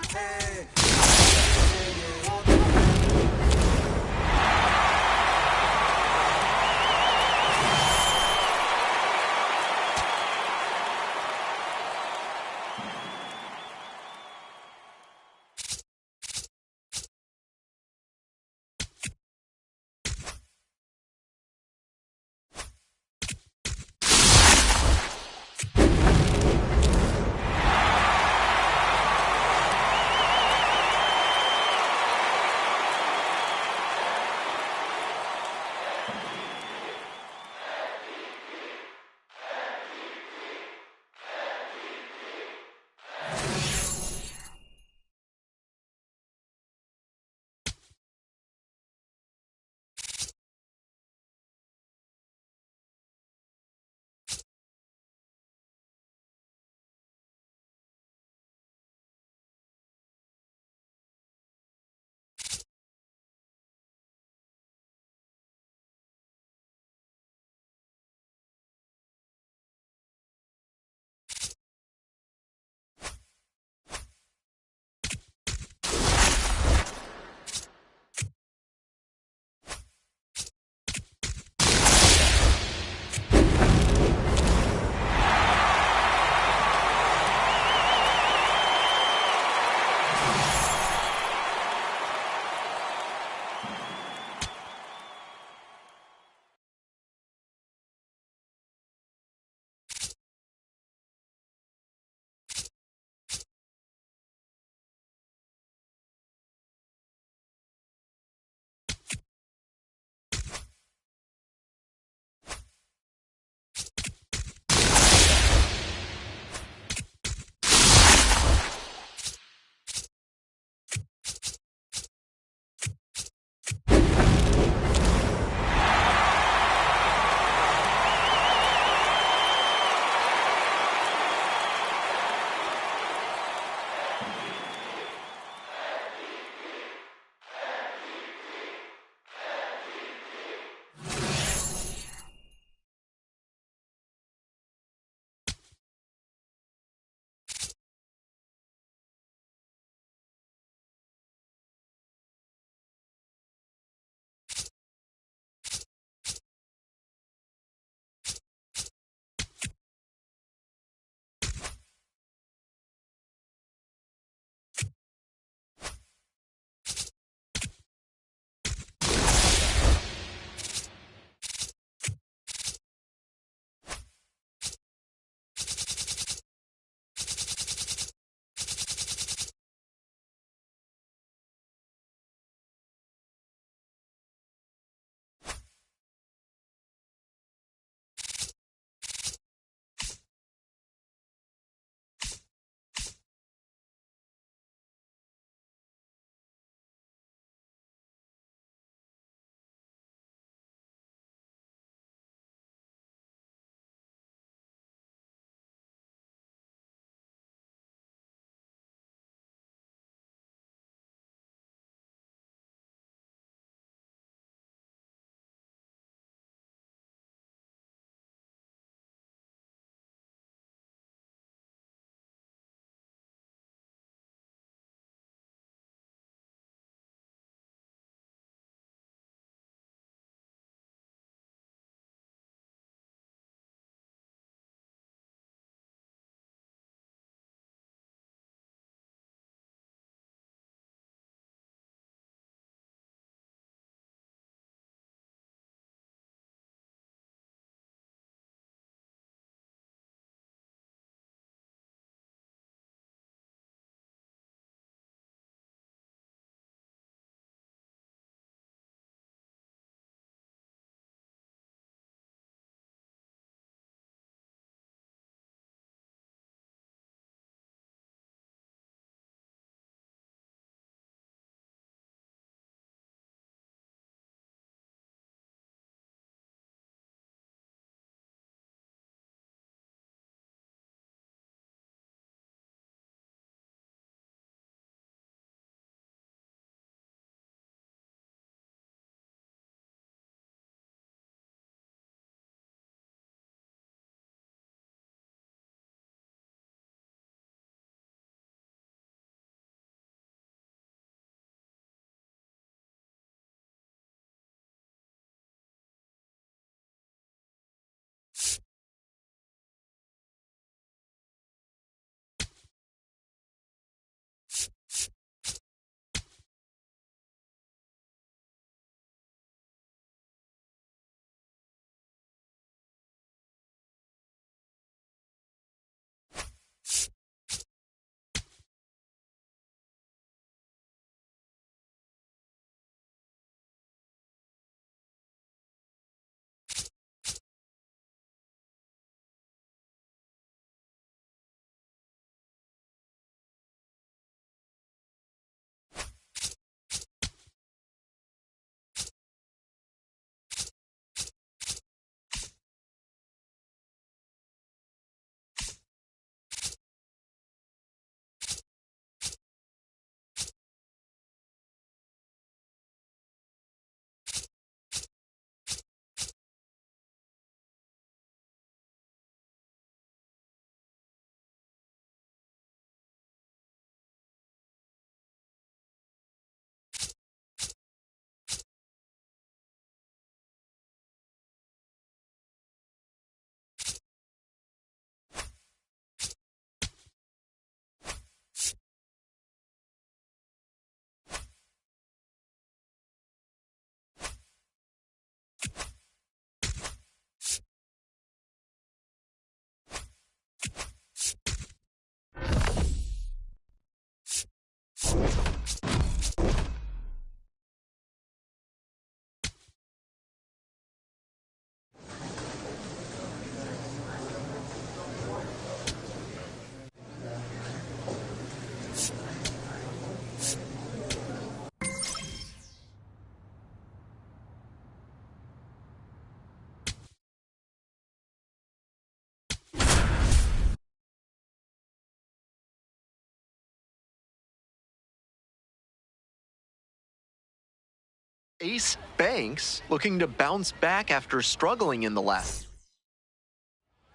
Ace Banks looking to bounce back after struggling in the last.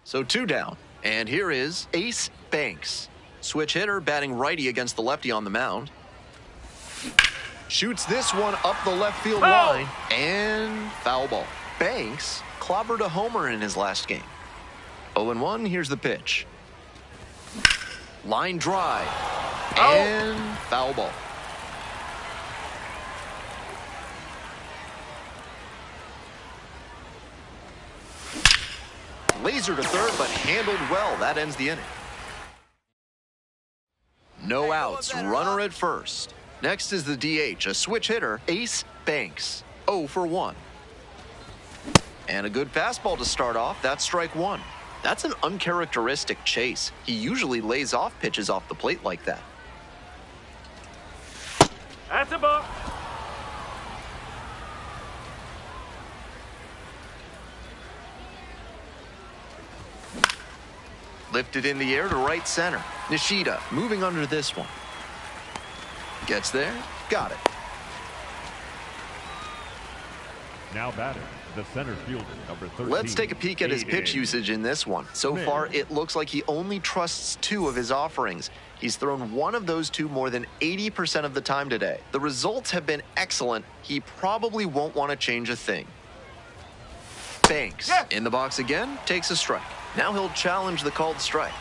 So 2 down. And here is Ace Banks. Switch hitter batting righty against the lefty on the mound. Shoots this one up the left field line and foul ball. Banks clobbered a homer in his last game. 0-1, here's the pitch. Line drive and foul ball. Laser to third, but handled well. That ends the inning. No outs, runner at first. Next is the DH, a switch hitter, Ace Banks, 0 for 1. And a good fastball to start off, that's strike 1. That's an uncharacteristic chase. He usually lays off pitches off the plate like that. That's a ball. Lifted in the air to right center. Nishida moving under this one. Gets there, got it. Now batting, the center fielder, number 13. Let's take a peek at his pitch usage in this one. So far, it looks like he only trusts 2 of his offerings. He's thrown one of those 2 more than 80% of the time today. The results have been excellent. He probably won't want to change a thing. Banks in the box again, takes a strike. Now he'll challenge the called strike.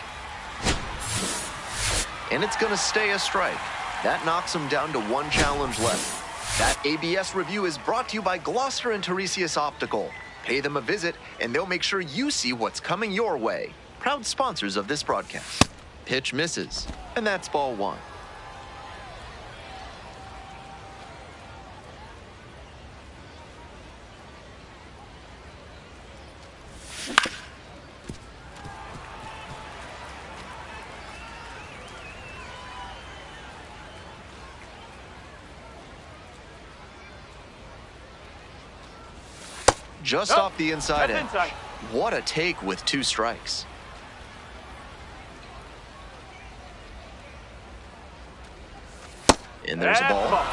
And it's going to stay a strike. That knocks him down to 1 challenge left. That ABS review is brought to you by Gloucester and Tiresias Optical. Pay them a visit, and they'll make sure you see what's coming your way. Proud sponsors of this broadcast. Pitch misses, and that's ball 1. Just off the inside edge. What a take with 2 strikes. And there's a ball.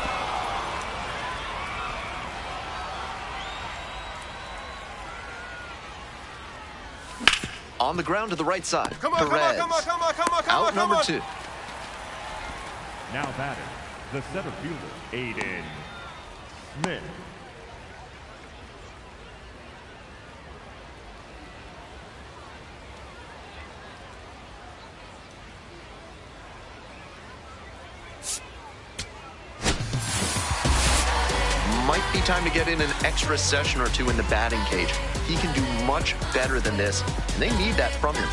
On the ground to the right side. Perez. Out number 2. Now batting, the center fielder, Aiden Smith. Might be time to get in an extra session or 2 in the batting cage. He can do much better than this, and they need that from him.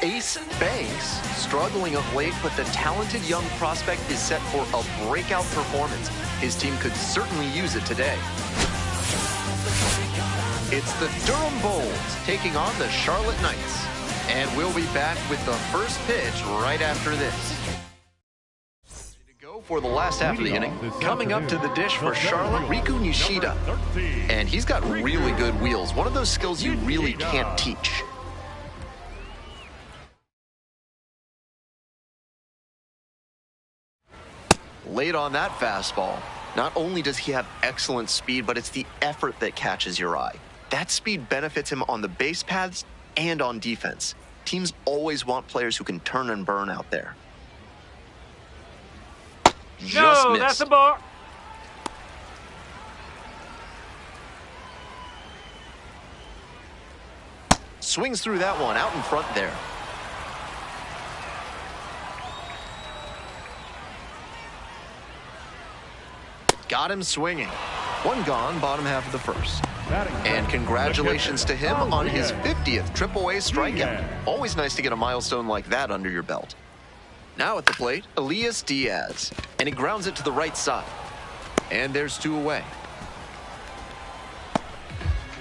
Ace Banks, struggling of late, but the talented young prospect is set for a breakout performance. His team could certainly use it today. It's the Durham Bulls taking on the Charlotte Knights. And we'll be back with the first pitch right after this. Ready to go for the last half of the inning. Coming up to the dish for Charlotte, Riku Nishida. And he's got really good wheels. One of those skills you really can't teach. Late on that fastball. Not only does he have excellent speed, but it's the effort that catches your eye. That speed benefits him on the base paths and on defense. Teams always want players who can turn and burn out there. Just missed. That's a ball. Swings through that one out in front there. Got him swinging. One gone, bottom half of the first. Batting And first, congratulations to the catcher, him on his Diaz. 50th AAA strikeout. Diaz. Always nice to get a milestone like that under your belt. Now at the plate, Elias Diaz. And he grounds it to the right side. And there's 2 away.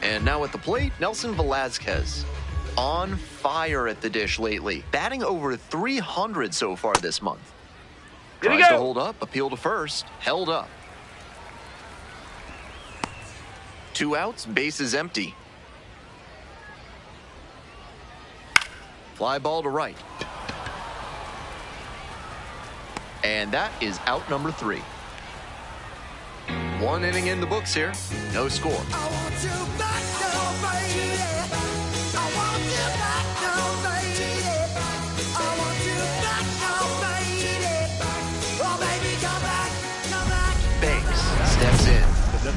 And now at the plate, Nelson Velazquez. On fire at the dish lately. Batting over 300 so far this month. Tries to hold up, appeal to first, held up. 2 outs, bases empty. Fly ball to right. And that is out number 3. 1 inning in the books here, no score. I want you back now, baby. I want you back now, baby. I want you back now, baby. Oh, baby, come back, come back. Banks steps in.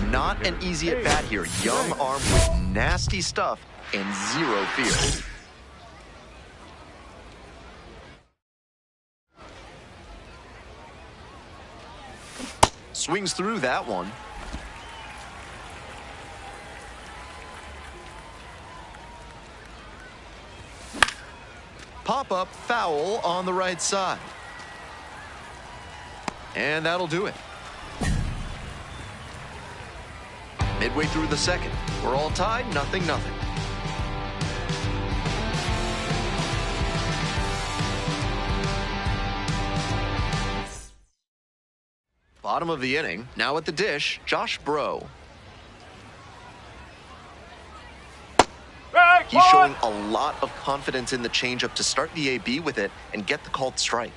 Not an easy at bat here. Young arm with nasty stuff and 0 fear. Swings through that one. Pop-up foul on the right side. And that'll do it. Midway through the second, we're all tied, 0-0. Bottom of the inning, now at the dish, Josh Bro. He's showing a lot of confidence in the changeup to start the AB with it and get the called strike.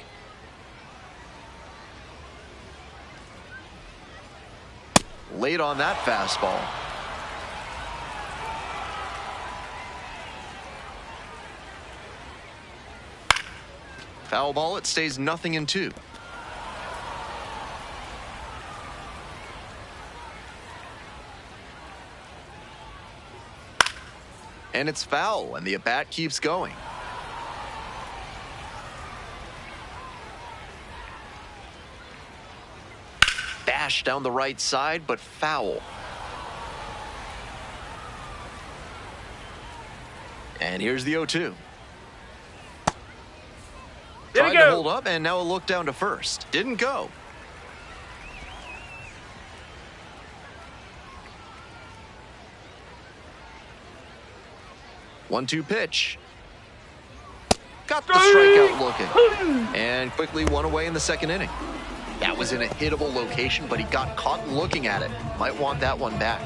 Late on that fastball. Foul ball, it stays 0-2. And it's foul, and the at-bat keeps going. Bash down the right side, but foul. And here's the 0-2. Tried to hold up, and now a look down to first. Didn't go. One-two pitch. Got the strikeout looking. And quickly 1 away in the second inning. That was in a hittable location, but he got caught looking at it. Might want that one back.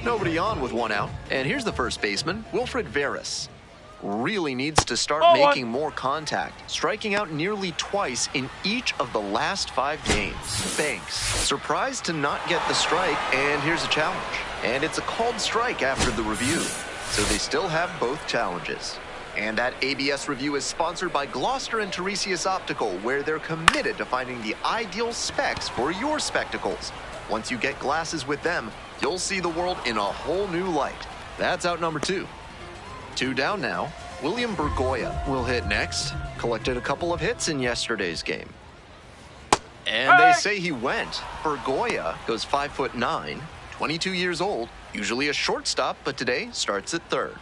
Nobody on with 1 out. And here's the first baseman, Wilfred Veras. Really needs to start making more contact, striking out nearly twice in each of the last 5 games. Banks, surprised to not get the strike, and here's a challenge. And it's a called strike after the review. So they still have both challenges. And that ABS review is sponsored by Gloucester and Tiresias Optical, where they're committed to finding the ideal specs for your spectacles. Once you get glasses with them, you'll see the world in a whole new light. That's out number 2. 2 down now. William Bergoya will hit next. Collected a couple of hits in yesterday's game. And they say he went. Bergoya goes 5'9", 22 years old, usually a shortstop, but today starts at third.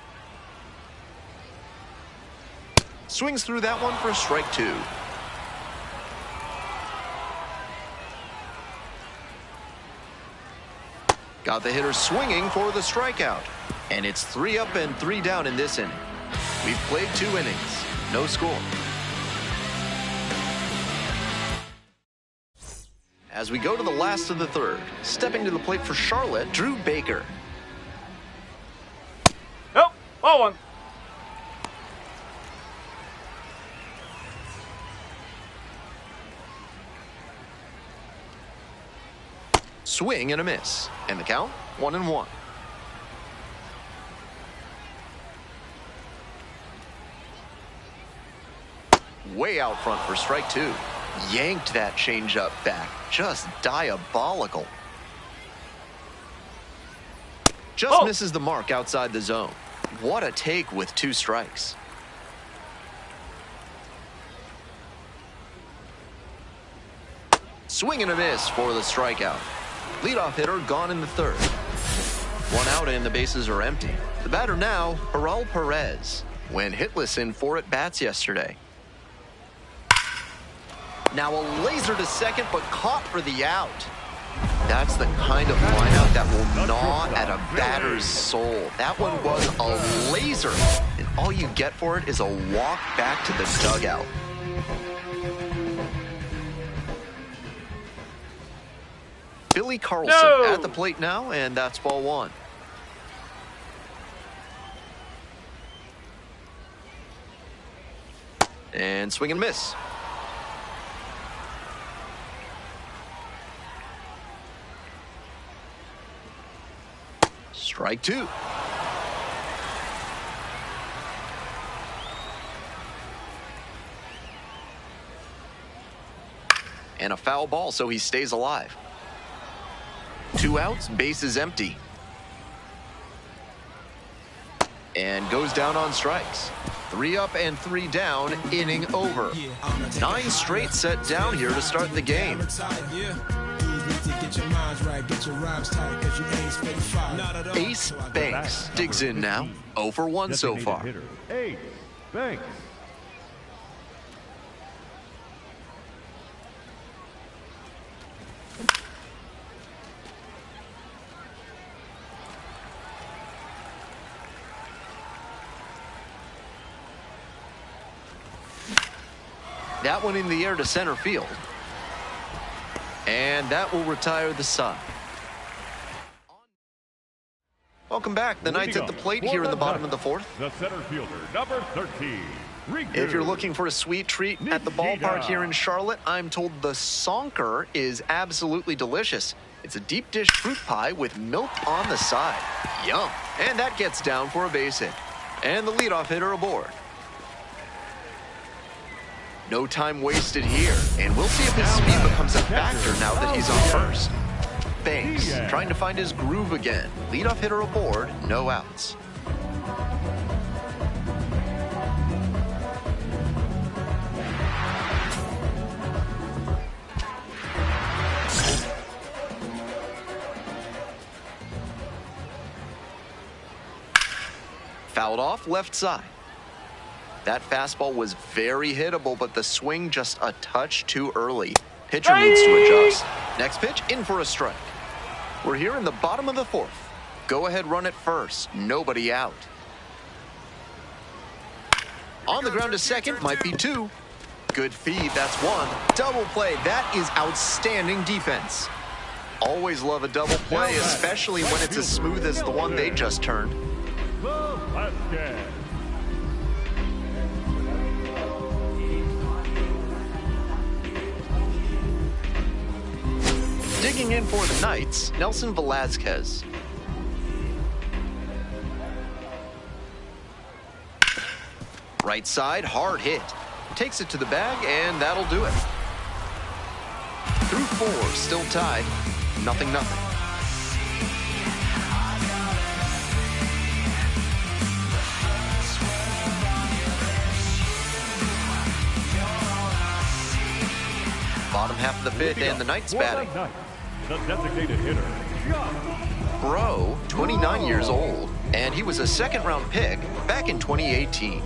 Swings through that one for a strike 2. Got the hitter swinging for the strikeout. And it's 3 up and 3 down in this inning. We've played 2 innings. No score. As we go to the last of the third, stepping to the plate for Charlotte, Drew Baker. Nope, ball 1. Swing and a miss. And the count, 1-1. Way out front for strike 2. Yanked that changeup back. Just diabolical. Just misses the mark outside the zone. What a take with 2 strikes. Swing and a miss for the strikeout. Leadoff hitter gone in the third. One out and the bases are empty. The batter now, Harold Perez, went hitless in 4 at-bats yesterday. Now a laser to second, but caught for the out. That's the kind of lineup that will gnaw at a batter's soul. That one was a laser, and all you get for it is a walk back to the dugout. Billy Carlson at the plate now, and that's ball 1. And swing and miss. Strike 2. And a foul ball, so he stays alive. 2 outs, base is empty. And goes down on strikes. 3 up and 3 down, inning over. 9 straight set down here to start the game. Ace Banks digs in now. 0 for 1 so far. Ace Banks. That one in the air to center field. And that will retire the side. Welcome back. The Knights at the plate here in the bottom of the 4th. The center fielder, number 13. If you're looking for a sweet treat at the ballpark here in Charlotte, I'm told the Sonker is absolutely delicious. It's a deep dish fruit pie with milk on the side. Yum. And that gets down for a base hit. And the leadoff hitter aboard. No time wasted here, and we'll see if his speed becomes a factor now that he's on first. Banks trying to find his groove again. Leadoff hitter aboard, no outs. Fouled off left side. That fastball was very hittable, but the swing just a touch too early. Pitcher needs to adjust. Next pitch, in for a strike. We're here in the bottom of the 4th. Go ahead, run it first. Nobody out. On the ground to second, might be 2. Good feed, that's 1. Double play, that is outstanding defense. Always love a double play, especially when it's as smooth as the one they just turned. Digging in for the Knights, Nelson Velazquez. Right side, hard hit. Takes it to the bag, and that'll do it. Through 4, still tied. 0-0. Bottom half of the 5th, and the Knights batting. The designated hitter, Bro, 29 years old, and he was a 2nd-round pick back in 2018.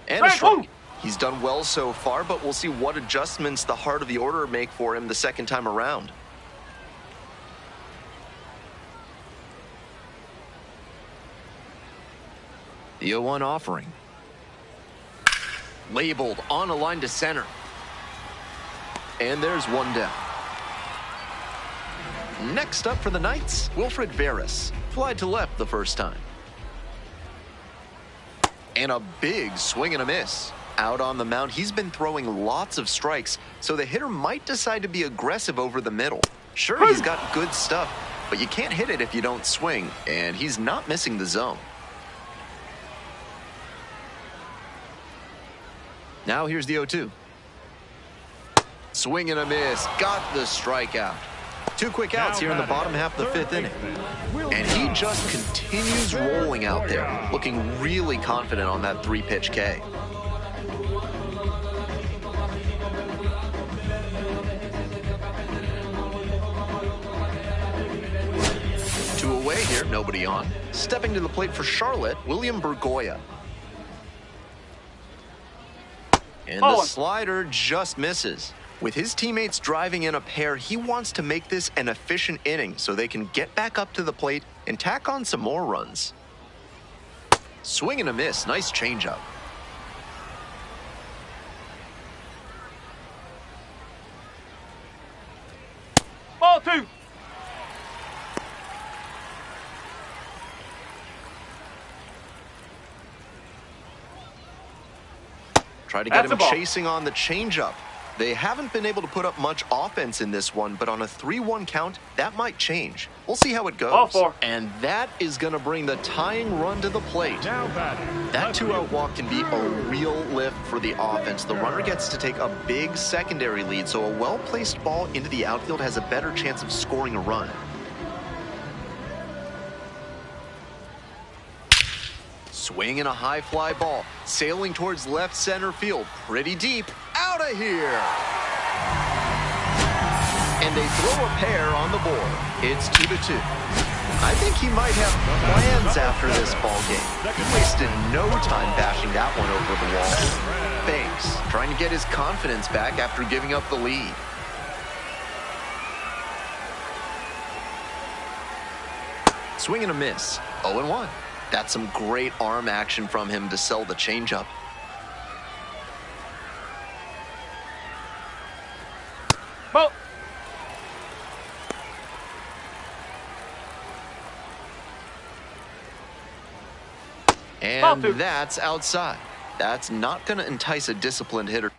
And a strike. He's done well so far, but we'll see what adjustments the heart of the order make for him the 2nd time around. The 0-1 offering. Labeled on a line to center. And there's 1 down. Next up for the Knights, Wilfred Veras. Fly to left the first time. And a big swing and a miss. Out on the mound, he's been throwing lots of strikes, so the hitter might decide to be aggressive over the middle. Sure, he's got good stuff, but you can't hit it if you don't swing, and he's not missing the zone. Now here's the 0-2. Swing and a miss. Got the strikeout. 2 quick outs here in the bottom half of the 5th inning. And he just continues rolling out there, looking really confident on that 3-pitch K. nobody on. Stepping to the plate for Charlotte, William Bergoya. And the slider just misses. With his teammates driving in a pair, he wants to make this an efficient inning so they can get back up to the plate and tack on some more runs. Swing and a miss. Nice changeup. Ball 2. Try to get him chasing on the changeup. They haven't been able to put up much offense in this one, but on a 3-1 count, that might change. We'll see how it goes. Ball 4. And that is going to bring the tying run to the plate. Now batting. That 2-out walk can be a real lift for the offense. The runner gets to take a big secondary lead, so a well-placed ball into the outfield has a better chance of scoring a run. Swing and a high fly ball, sailing towards left center field, pretty deep, out of here. And they throw a pair on the board. It's 2-2. I think he might have plans after this ball game. He wasted no time bashing that one over the wall. Banks trying to get his confidence back after giving up the lead. Swing and a miss. 0-1. That's some great arm action from him to sell the changeup. Ball. And that's outside. That's not going to entice a disciplined hitter.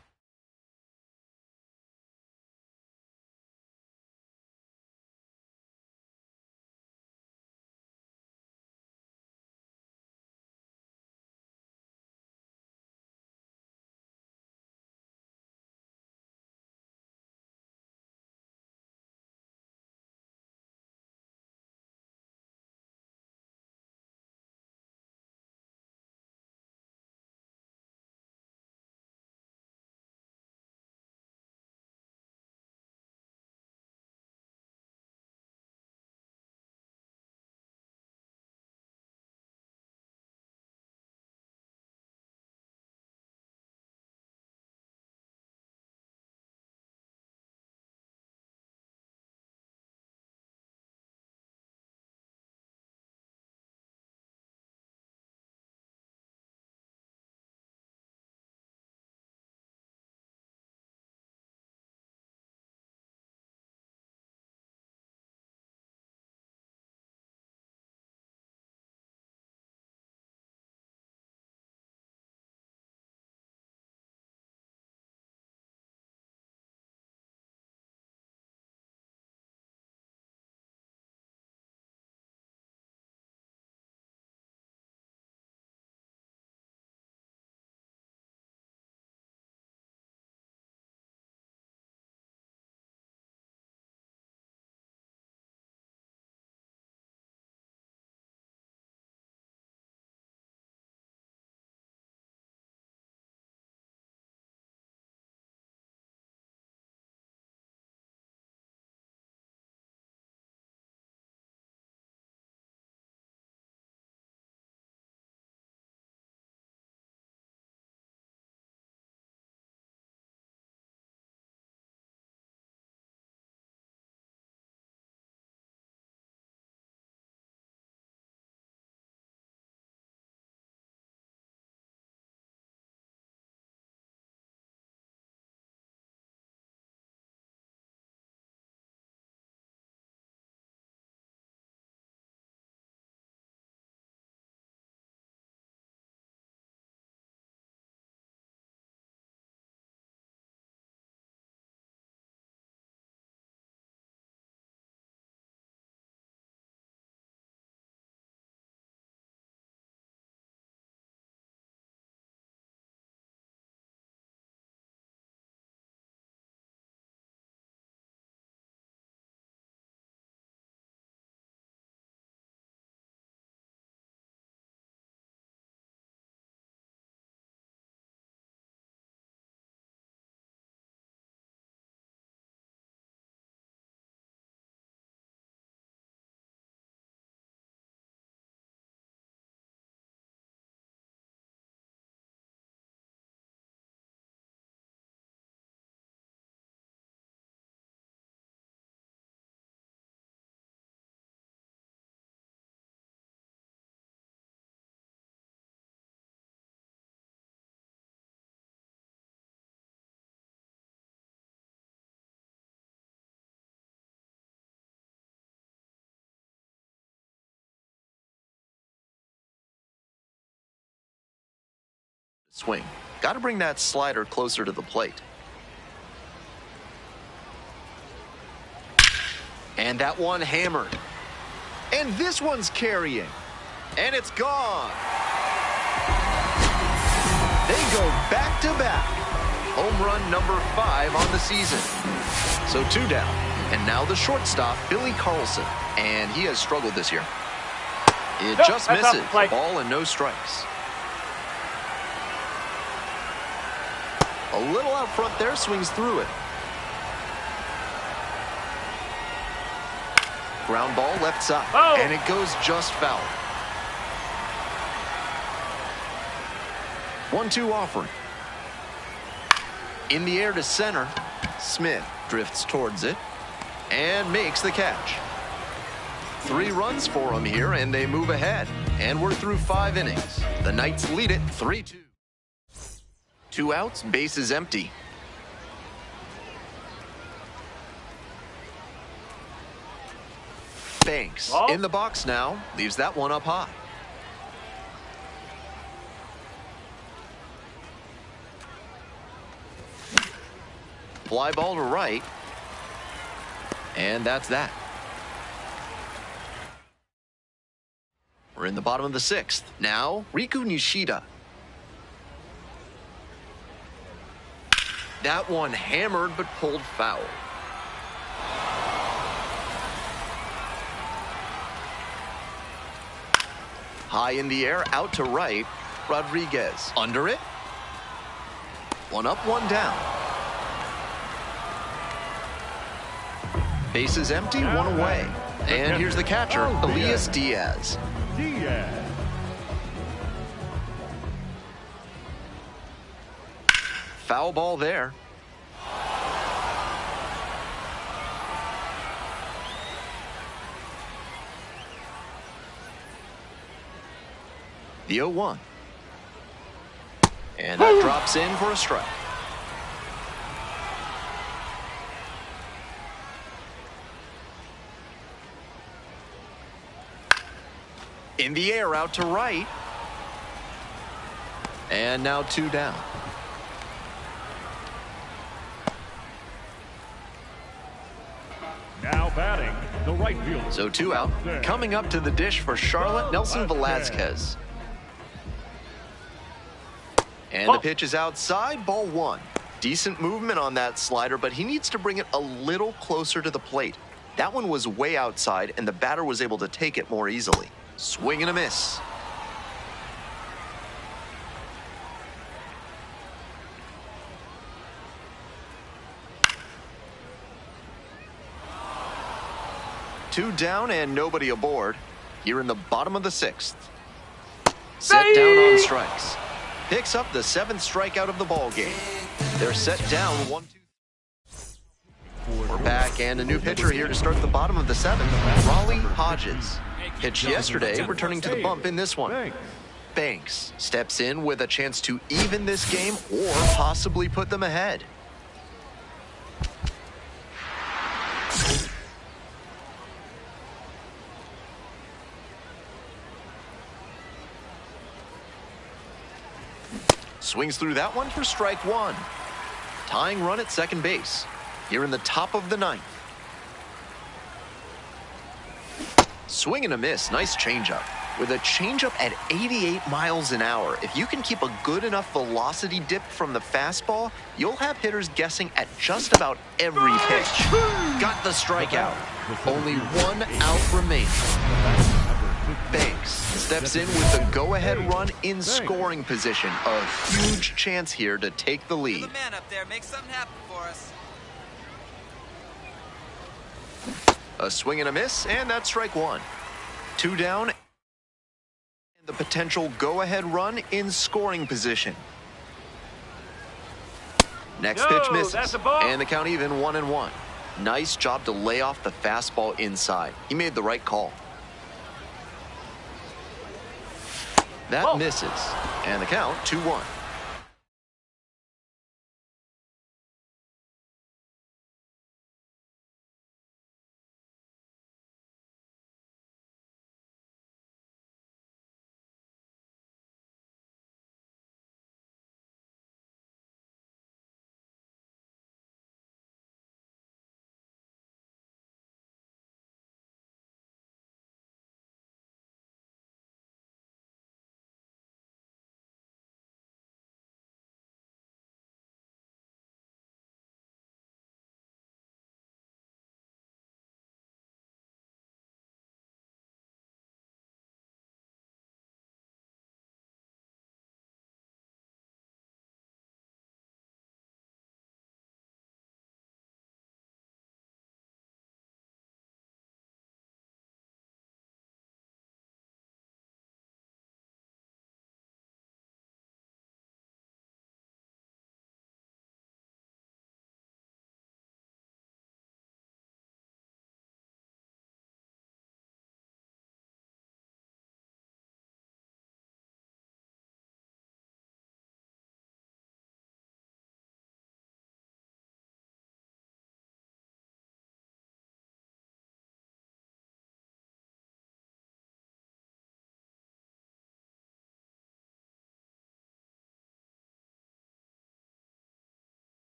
swing. Got to bring that slider closer to the plate. And that one hammered. And this one's carrying. And it's gone. They go back to back. Home run number 5 on the season. So 2 down. And now the shortstop, Billy Carlson. And he has struggled this year. It just misses. Ball and no strikes. A little out front there, swings through it. Ground ball left side. Oh. And it goes just foul. 1-2 offering. In the air to center. Smith drifts towards it and makes the catch. 3 runs for him here, and they move ahead. And we're through 5 innings. The Knights lead it 3-2. 2 outs, bases empty. Banks in the box now, leaves that one up high. Fly ball to right. And that's that. We're in the bottom of the 6th. Now, Riku Nishida. That one hammered but pulled foul. High in the air, out to right. Rodriguez under it. 1 up, 1 down. Bases empty, 1 away. And here's the catcher, Elias Diaz. Foul ball there. The 0-1. And that drops in for a strike. In the air, out to right. And now 2 down. Now batting, the right fielder. So 2 out. Coming up to the dish for Charlotte, Nelson Velazquez. And the pitch is outside, ball 1. Decent movement on that slider, but he needs to bring it a little closer to the plate. That one was way outside, and the batter was able to take it more easily. Swing and a miss. Two down and nobody aboard. Here in the bottom of the 6th. Set down on strikes. Picks up the 7th strikeout of the ball game. They're set down 1-2. We're back and a new pitcher here to start the bottom of the 7th. Raleigh Hodges. Pitched yesterday, returning to the bump in this one. Banks steps in with a chance to even this game or possibly put them ahead. Swings through that one for strike 1. Tying run at second base. Here in the top of the 9th. Swing and a miss. Nice changeup. With a changeup at 88 miles an hour, if you can keep a good enough velocity dip from the fastball, you'll have hitters guessing at just about every pitch. Got the strikeout. Only 1 out remaining. Banks steps in with the go-ahead run in scoring position. A huge chance here to take the lead. You're the man up there. Make something happen for us. A swing and a miss, and that's strike 1. 2 down. And the potential go-ahead run in scoring position. Next pitch misses. And the count even 1-1. Nice job to lay off the fastball inside. He made the right call. That misses. And the count 2-1.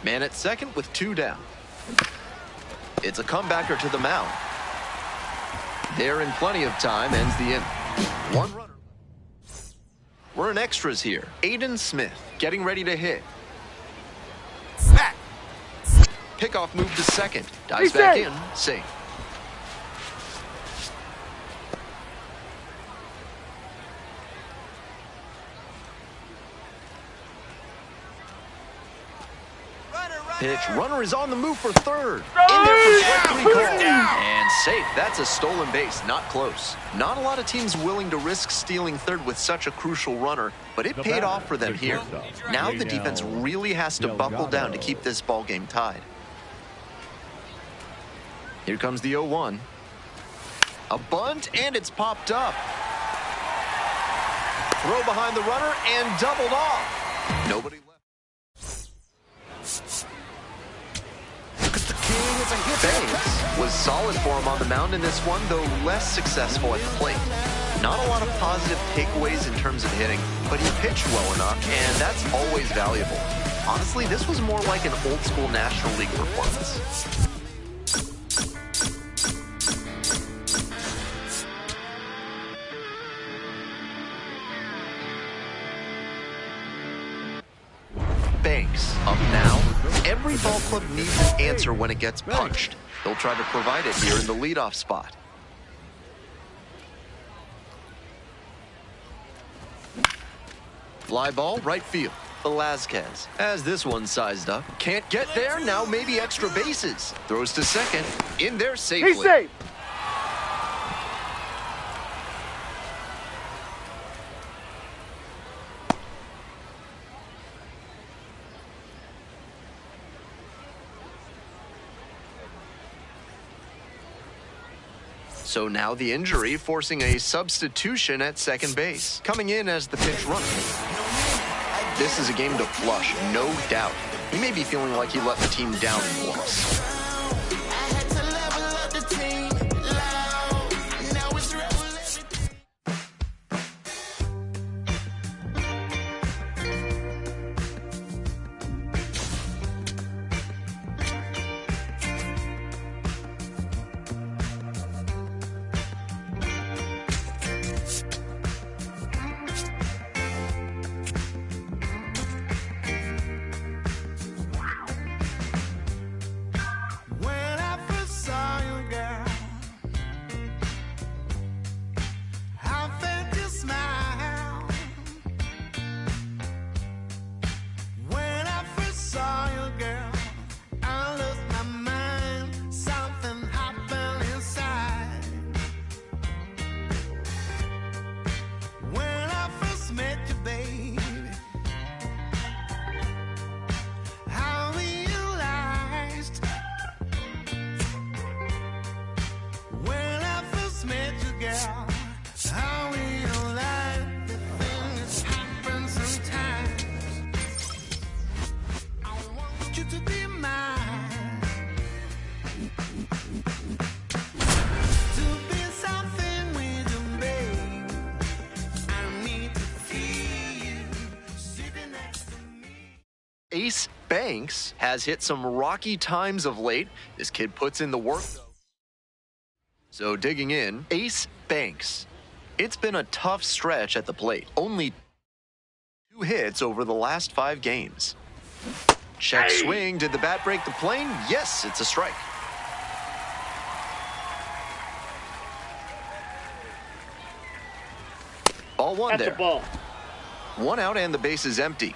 Man at second with 2 down. It's a comebacker to the mound. There in plenty of time, ends the inning. 1 runner. We're in extras here. Aiden Smith getting ready to hit. Back. Pickoff move to second. Dives back in. Safe. Pitch. Runner is on the move for third. In there for strike 3 call. And safe. That's a stolen base. Not close. Not a lot of teams willing to risk stealing third with such a crucial runner, but it paid off for them here. Now the defense really has to buckle down to keep this ball game tied. Here comes the 0-1. A bunt, and it's popped up. Throw behind the runner and doubled off. Nobody left. Banks was solid for him on the mound in this one, though less successful at the plate. Not a lot of positive takeaways in terms of hitting, but he pitched well enough, and that's always valuable. Honestly, this was more like an old-school National League performance. Banks up now. Every ball club needs an answer when it gets punched. They'll try to provide it here in the leadoff spot. Fly ball, right field. Velazquez has this one sized up. Can't get there, now maybe extra bases. Throws to second, in there safely. He's safe. So now the injury forcing a substitution at second base. Coming in as the pinch runner. This is a game to flush, no doubt. He may be feeling like he let the team down once. Ace Banks has hit some rocky times of late. This kid puts in the work, though. So digging in, Ace Banks. It's been a tough stretch at the plate. Only 2 hits over the last 5 games. Check swing. Did the bat break the plane? Yes, it's a strike. Ball 1 That's there. a ball. 1 out and the base is empty.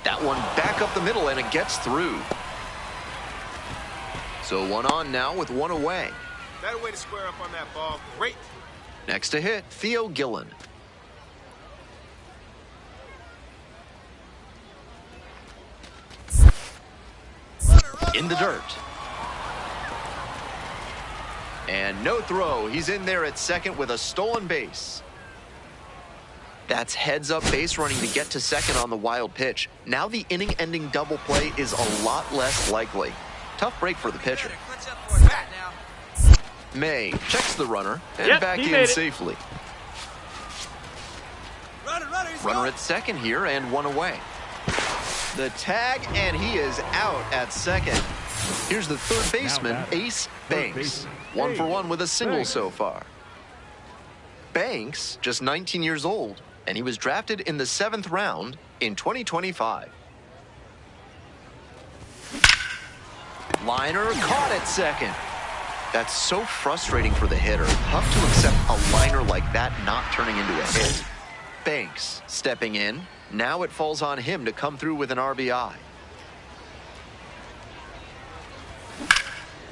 That one back up the middle, and it gets through. So 1 on now with 1 away. Better way to square up on that ball. Great. Next to hit, Theo Gillen. In the dirt. And no throw. He's in there at second with a stolen base. That's heads-up base running to get to second on the wild pitch. Now the inning-ending double play is a lot less likely. Tough break for the pitcher. May checks the runner and back in safely. Runner at second here and one away. The tag, and he is out at second. Here's the third baseman, Ace Banks. 1 for 1 with a single so far. Banks, just 19 years old, and he was drafted in the 7th round in 2025. Liner caught at second. That's so frustrating for the hitter. Tough to accept a liner like that not turning into a hit. Banks stepping in. Now it falls on him to come through with an RBI.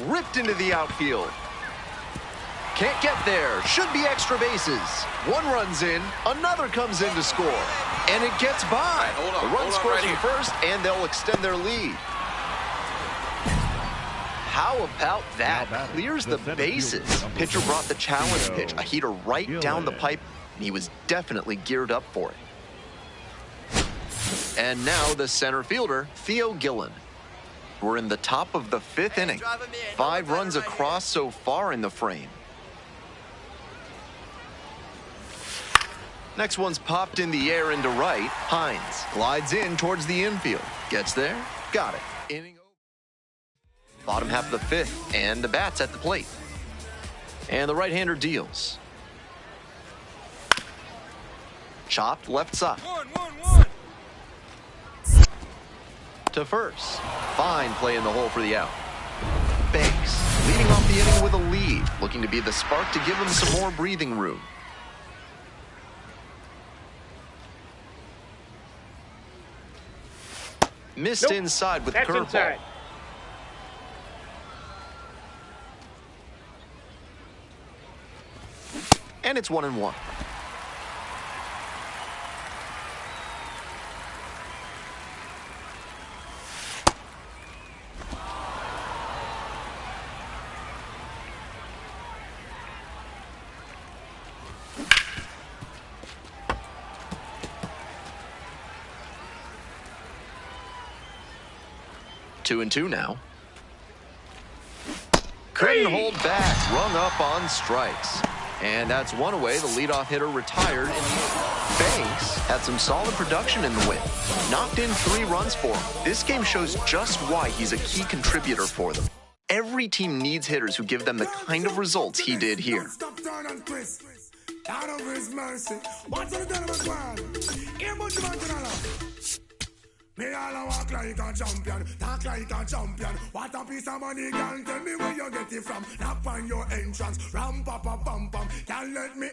Ripped into the outfield. Can't get there. Should be extra bases. One runs in, another comes in to score. And it gets by. The run scores from first, and they'll extend their lead. How about that? Clears the bases. Pitcher brought the challenge pitch, a heater right down the pipe, and he was definitely geared up for it. And now the center fielder, Theo Gillen. We're in the top of the 5th inning. 5 runs across so far in the frame. Next one's popped in the air into right. Hines glides in towards the infield. Gets there, got it. Inning over. Bottom half of the 5th, and the bat's at the plate. And the right-hander deals. Chopped left side. To first. Fine play in the hole for the out. Banks leading off the inning with a lead, looking to be the spark to give him some more breathing room. Missed inside with the curveball. And it's 1-1. Two and two now. Couldn't hold back, rung up on strikes. And that's one away. The leadoff hitter retired. And Banks had some solid production in the win. Knocked in 3 runs for him. This game shows just why he's a key contributor for them. Every team needs hitters who give them the kind of results he did here. Me all walk like a champion, talk like a champion. What a piece of money, girl, tell me where you get it from. Knock on your entrance, ram pa pa pam pam. Can't let me